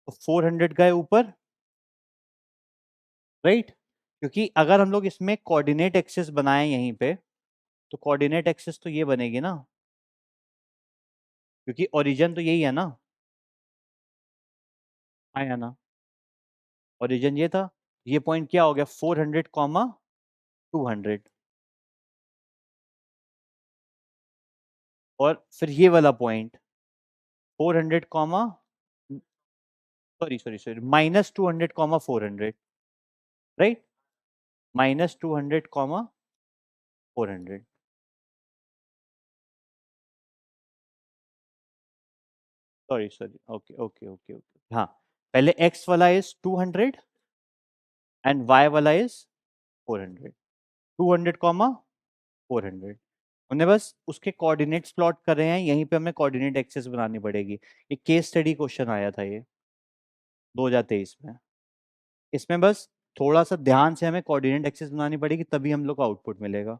तो 400 गए ऊपर, राइट, क्योंकि अगर हम लोग इसमें कोऑर्डिनेट एक्सिस बनाए यहीं पे, तो कोऑर्डिनेट एक्सिस तो ये बनेगी ना, क्योंकि ओरिजिन तो यही है ना, आया ना, ओरिजिन ये था, ये पॉइंट क्या हो गया 400,200, और फिर ये वाला point 400, sorry sorry sorry -200,400, right, -200,400, sorry sorry, okay okay okay okay, हाँ, पहले x वाला इज 200 एंड y वाला इज 400, 200,400, हमने बस उसके कोऑर्डिनेट्स प्लॉट कर रहे हैं, यहीं पे हमें कोऑर्डिनेट एक्सेस बनानी पड़ेगी। ये केस स्टडी क्वेश्चन आया था ये 2023 में, इसमें बस थोड़ा सा ध्यान से हमें कोऑर्डिनेट एक्सेस बनानी पड़ेगी, तभी हम लोग को आउटपुट मिलेगा,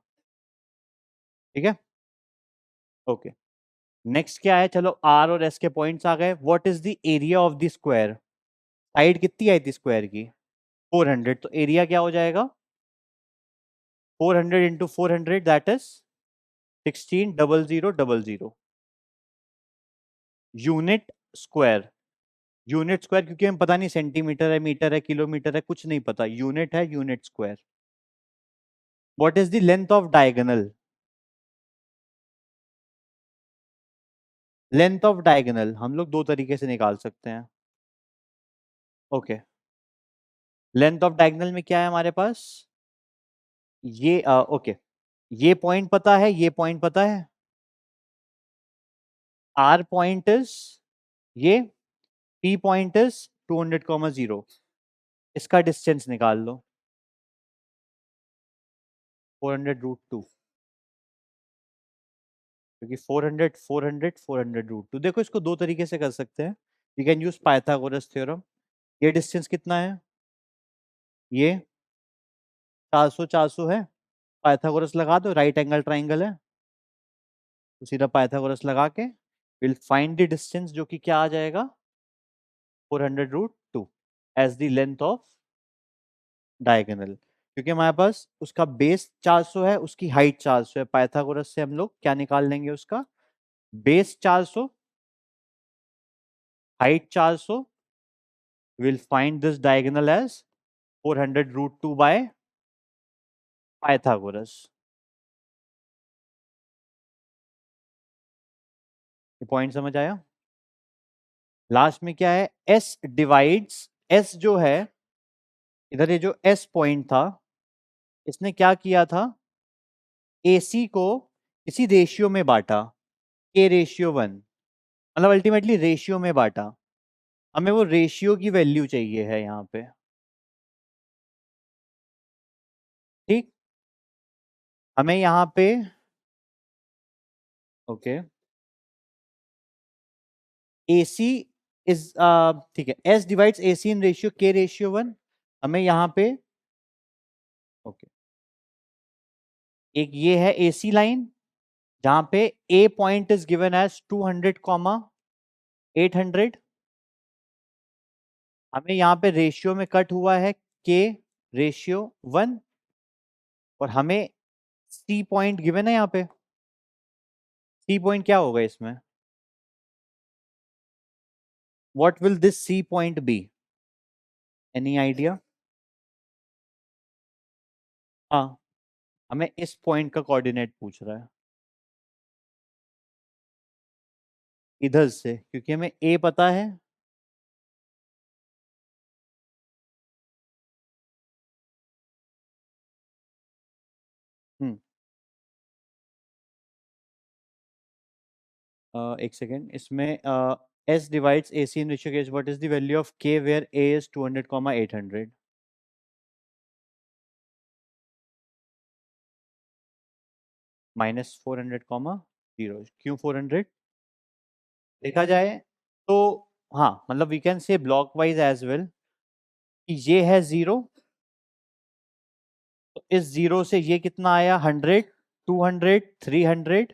ठीक है। ओके, नेक्स्ट क्या है, चलो आर और एस के पॉइंट्स आ गए, what is the area of the square, side कितनी आई थी स्क्वायर की 400, तो एरिया क्या हो जाएगा 400 into 400 that is 16,000,000, unit square, unit square, क्योंकि हमें पता नहीं सेंटीमीटर है, मीटर है, किलोमीटर है, कुछ नहीं पता, यूनिट है, unit square. What is the length of diagonal, length of diagonal हम लोग दो तरीके से निकाल सकते हैं। ओके, लेंथ ऑफ डायगोनल में क्या है हमारे पास, ये ओके, ये पॉइंट पता है, ये पॉइंट पता है, आर पॉइंट इज ये, पी पॉइंट इज 200,0, इसका डिस्टेंस निकाल लो 400√2, क्योंकि 400 400 400√2, देखो इसको दो तरीके से कर सकते हैं, you can use Pythagoras theorem, ये डिस्टेंस कितना है, ये 400 400 है, पाइथागोरस लगा दो, राइट एंगल ट्राइंगल है, तो सीधा पाइथागोरस लगा के विल फाइंड द डिस्टेंस, जो कि क्या आ जाएगा 400√2 as the length of diagonal, क्योंकि हमारे पास उसका बेस 400 है, उसकी हाइट 400 है, पाइथागोरस से हम लोग क्या निकाल लेंगे, उसका base 400, height 400, will find this diagonal as 400√2 by Pythagoras. ये पॉइंट समझ आया। लास्ट में क्या है, S डिवाइड्स, S जो है इधर, ये जो S पॉइंट था, इसने क्या किया था, AC को इसी रेशियो में बांटा, K/1, मतलब अल्टीमेटली रेशियो में बांटा, हमें वो रेशियो की वैल्यू चाहिए है यहाँ पे, ठीक। हमें यहाँ पे, ओके, AC इज, ठीक है, S divides AC in ratio K ratio 1। हमें यहाँ पे, ओके, एक ये है AC लाइन जहां पे A point is given as 200 comma 800। हमें यहाँ पे रेशियो में कट हुआ है K रेशियो 1, और हमें C पॉइंट गिवन है यहाँ पे। C पॉइंट क्या होगा इसमें? What will this C point be? Any idea? हाँ, हमें इस पॉइंट का कोऑर्डिनेट पूछ रहा है इधर से, क्योंकि हमें A पता है। हम्म, एक सेकेंड, इसमें S divides AC in ratio K, what is the value of K where A is 200 comma 800? -400 comma 0। क्यों 400? देखा जाए तो, हाँ, मतलब we can say block wise as well कि ये है 0, तो इस 0 से ये कितना आया? 100, 200, 300,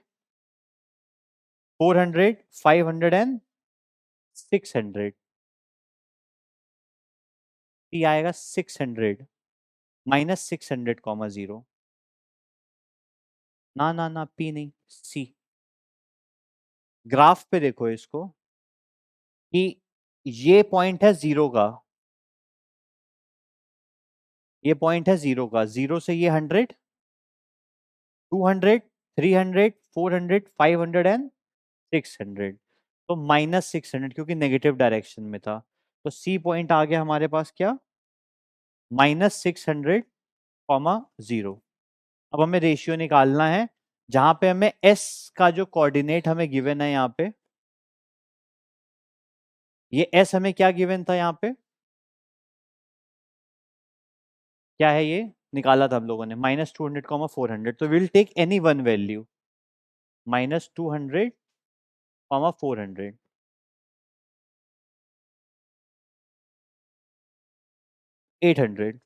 400, 500 एंड 600। ये आएगा 600 -600 कॉमा 0। ना ना ना, पी नहीं, सी। ग्राफ पे देखो इसको कि ये पॉइंट है 0 का, ये पॉइंट है 0 का, 0 से ये 100, 200, 300, 400, 500 एंड 600। तो -600, क्योंकि नेगेटिव डायरेक्शन में था, तो सी पॉइंट आ गया हमारे पास क्या? -600 कॉमा 0। अब हमें रेशियो निकालना है, जहां पे हमें एस का जो कोऑर्डिनेट हमें गिवन है यहाँ पे, ये एस हमें क्या गिवन था यहाँ पे? क्या है ये? निकाला था हम लोगों ने, -200 कॉमा 400। तो will take any one value, -200 comma 400, 800।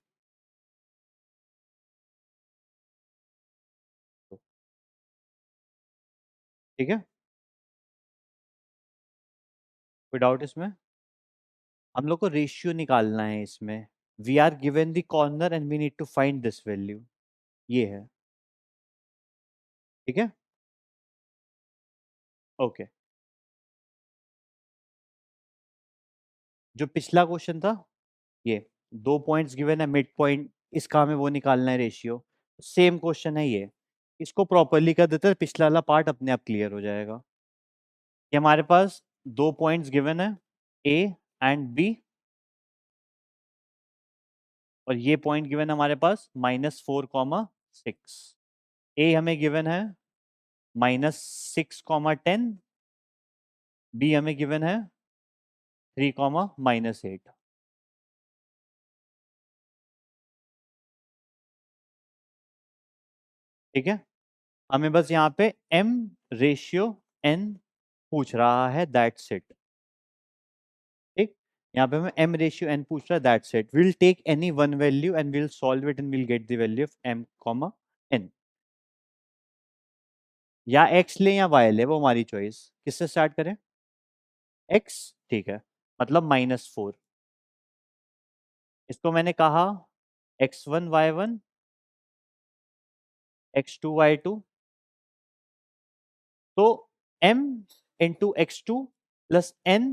ठीक है, कोई डाउट इसमें? हम लोग को रेशियो निकालना है इसमें। We are given the corner and we need to find this value, ये है। ठीक है, ओके। जो पिछला क्वेश्चन था, ये 2 पॉइंट्स गिवन है, मिड पॉइंट, इसका हमें वो निकालना है रेशियो। सेम क्वेश्चन है ये, इसको प्रॉपरली कर देते हैं, पिछला वाला पार्ट अपने आप क्लियर हो जाएगा। ये हमारे पास 2 पॉइंट्स गिवन है, ए एंड बी, और ये पॉइंट गिवन है हमारे पास -4, 6। ए हमें गिवन है -6, 10। बी हमें गिवन है 3, -8। ठीक है, हमें बस यहाँ पे m रेशियो n पूछ रहा है, दैट्स इट। ठीक, यहाँ पे हमें m रेशियो n पूछ रहा है, that's it. Will take any one value and will solve it and will get the value of m comma n। या x ले या y ले, वो हमारी चॉइस। किससे स्टार्ट करें? x, ठीक है, मतलब -4। इसको मैंने कहा x1 y1, x2 y2। तो m into x2 plus n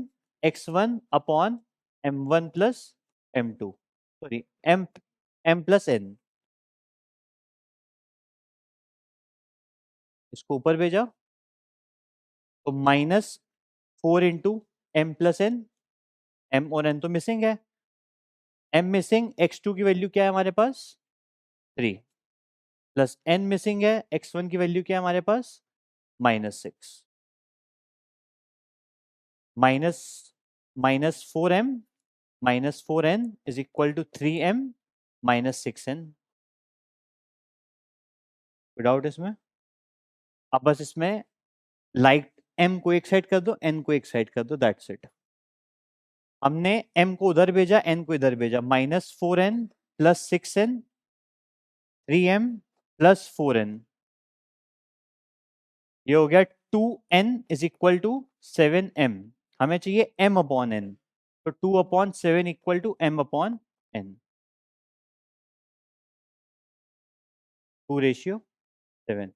x1 upon m1 plus m2, sorry m plus n। इसको ऊपर भेजा, तो -4 into m plus n। m और n तो मिसिंग है, m मिसिंग, x2 की वैल्यू क्या है हमारे पास? 3, प्लस n मिसिंग है, x1 की वैल्यू क्या है हमारे पास? -6। Minus -4m -4n is equal to 3m -6n। Without इसमें, अब बस इसमें लाइक m को एक साइड कर दो, n को एक साइड कर दो, दैट्स इट। हमने m को उधर भेजा, n को इधर भेजा, -4n + 6n 3m + 4n, ये हो गया 2n is equal to 7m। हमें चाहिए m अपॉन n, तो 2/7 equal to m upon n, 2/7।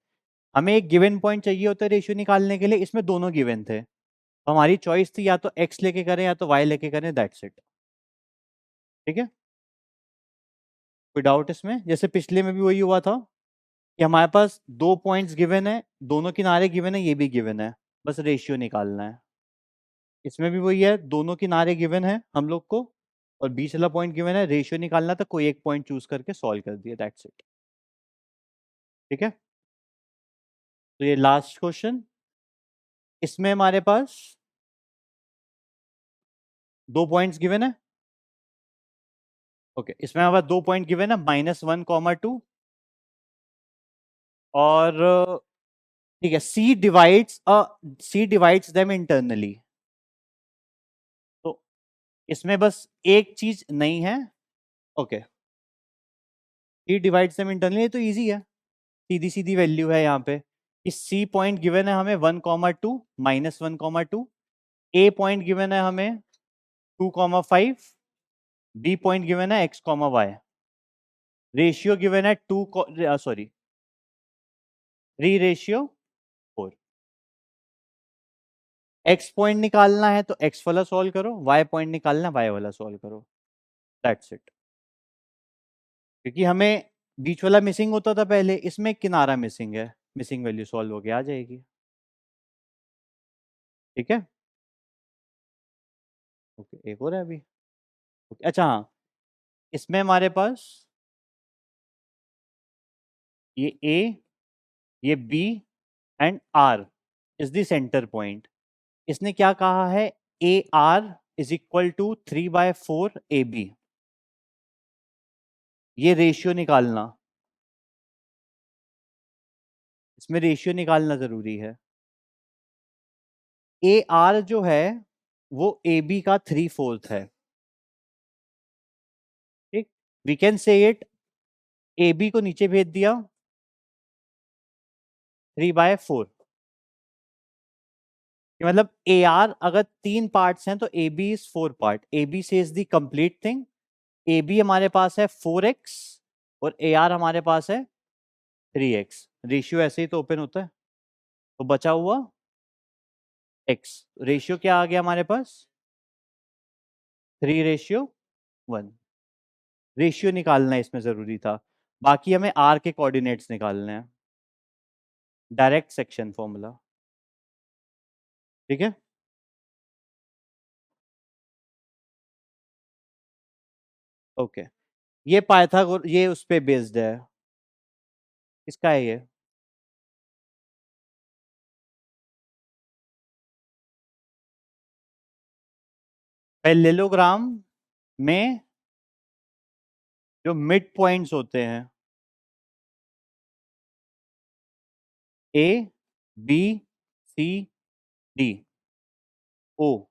हमें एक गिवन पॉइंट चाहिए होता है रेशियो निकालने के लिए, इसमें दोनों गिवन थे, तो हमारी चॉइस थी या तो x लेके करें या तो y लेके करें, दैट्स इट। ठीक है, कोई डाउट इसमें? जैसे पिछले में भी वही हुआ था कि हमारे पास दो पॉइंट्स गिवन है, दोनों किनारे गिवन है, ये भी गिवन है, बस रेशियो निकालना है। इसमें भी वही है, दोनों किनारे गिवन है हम लोग को और बीच वाला पॉइंट गिवन है, रेशियो निकालना था, कोई एक पॉइंट चूज करके सॉल्व कर दिया, दैट्स इट। ठीक है, तो ये लास्ट क्वेश्चन, इसमें हमारे पास दो पॉइंट्स गिवन है। ओके, इसमें हमारे पास दो पॉइंट गिवन है, -1, 2, और ठीक है, सी डिवाइड्स देम इंटरनली। तो इसमें बस एक चीज नहीं है। ओके, सी डिवाइड्स देम इंटरनली, तो इजी है, सीधी सीधी वैल्यू है यहाँ पे। इस सी पॉइंट गिवन है हमें 1, 2, -1, 2। ए पॉइंट गिवन है हमें 2, 5। बी पॉइंट गिवन है x, y। रेशियो गिवन है 3/4। एक्स पॉइंट निकालना है तो एक्स वाला सॉल्व करो, वाई पॉइंट निकालना है वाई वाला सॉल्व करो, दैट्स इट। क्योंकि हमें बीच वाला मिसिंग होता था पहले, इसमें किनारा मिसिंग है, मिसिंग वैल्यू सॉल्व होके आ जाएगी। ठीक है, ओके, एक और है अभी। ओके, अच्छा हाँ, इसमें हमारे पास ये ए, ये B and R is the center point. इसने क्या कहा है, A R is equal to 3/4 AB। ये रेशियो निकालना, इसमें रेशियो निकालना जरूरी है। ए आर जो है वो ए बी का 3/4 है। ठीक, we can say it, A B को नीचे भेज दिया 3/4, मतलब ए आर अगर 3 पार्ट्स हैं तो A B is 4 part, A B से is the complete thing. A B हमारे पास है 4x और ए आर हमारे पास है 3x। रेशियो ऐसे ही तो ओपन होता है, तो बचा हुआ x, रेशियो क्या आ गया हमारे पास, 3/1। रेशियो निकालना इसमें जरूरी था, बाकी हमें आर के कोऑर्डिनेट्स निकालने हैं, डायरेक्ट सेक्शन फॉर्मूला। ठीक है, ओके, ये पाइथागोर, ये उस पे बेस्ड है, किसका है ये, पैरेललोग्राम में जो मिड पॉइंट्स होते हैं, A B C D O,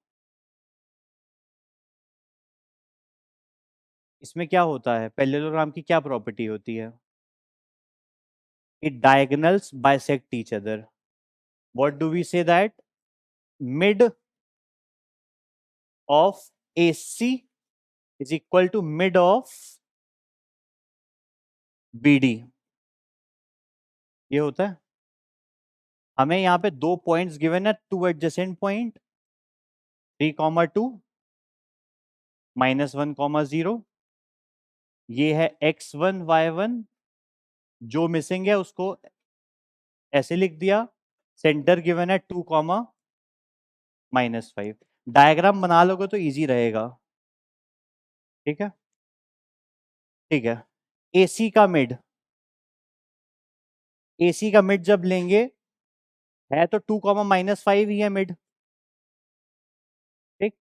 इसमें क्या होता है, पैरेललोग्राम की क्या प्रॉपर्टी होती है, it diagonals bisect each other. What do we say that, mid of A C is equal to mid of B D, ये होता है। हमें यहाँ पे दो पॉइंट्स गिवन है, टू एडजेसेंट पॉइंट, 3, 2, -1, 0। ये है x1 y1, जो मिसिंग है उसको ऐसे लिख दिया, सेंटर गिवन है 2, -5। डायग्राम बना लोगे तो इजी रहेगा। ठीक है, ठीक है, एसी का मिड, एसी का मिड जब लेंगे है तो 2, -5 ही है मिड। ठीक,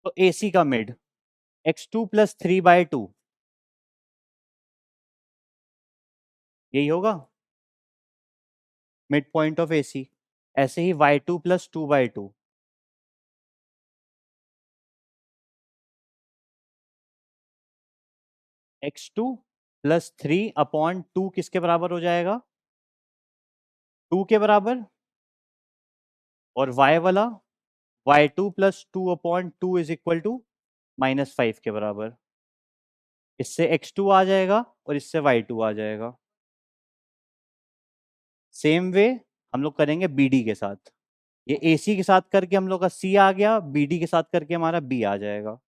तो AC का मिड x2 प्लस 3/2 यही होगा मिड पॉइंट ऑफ AC। ऐसे ही y2 प्लस 2/2 x2 प्लस 3/2 किसके बराबर हो जाएगा? 2 के बराबर। और y वाला y2 plus 2/2 is equal to -5 के बराबर। इससे x2 आ जाएगा और इससे y2 आ जाएगा। सेम वे हम लोग करेंगे BD के साथ। ये AC के साथ करके हम लोग का C आ गया, BD के साथ करके हमारा B आ जाएगा।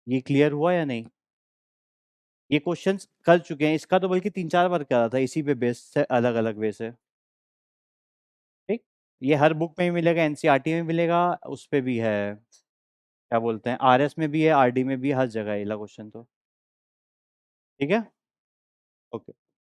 ये क्लियर हुआ या नहीं? ये क्वेश्चंस कर चुके हैं, इसका तो बल्कि 3-4 बार करा था इसी पे बेस से, अलग अलग वे से। ठीक। ये हर बुक में भी मिलेगा, NCERT में मिलेगा, उस पे भी है, क्या बोलते हैं, RS में भी है, RD में भी है, हर जगह है ये क्वेश्चन तो। ठीक है। ओके।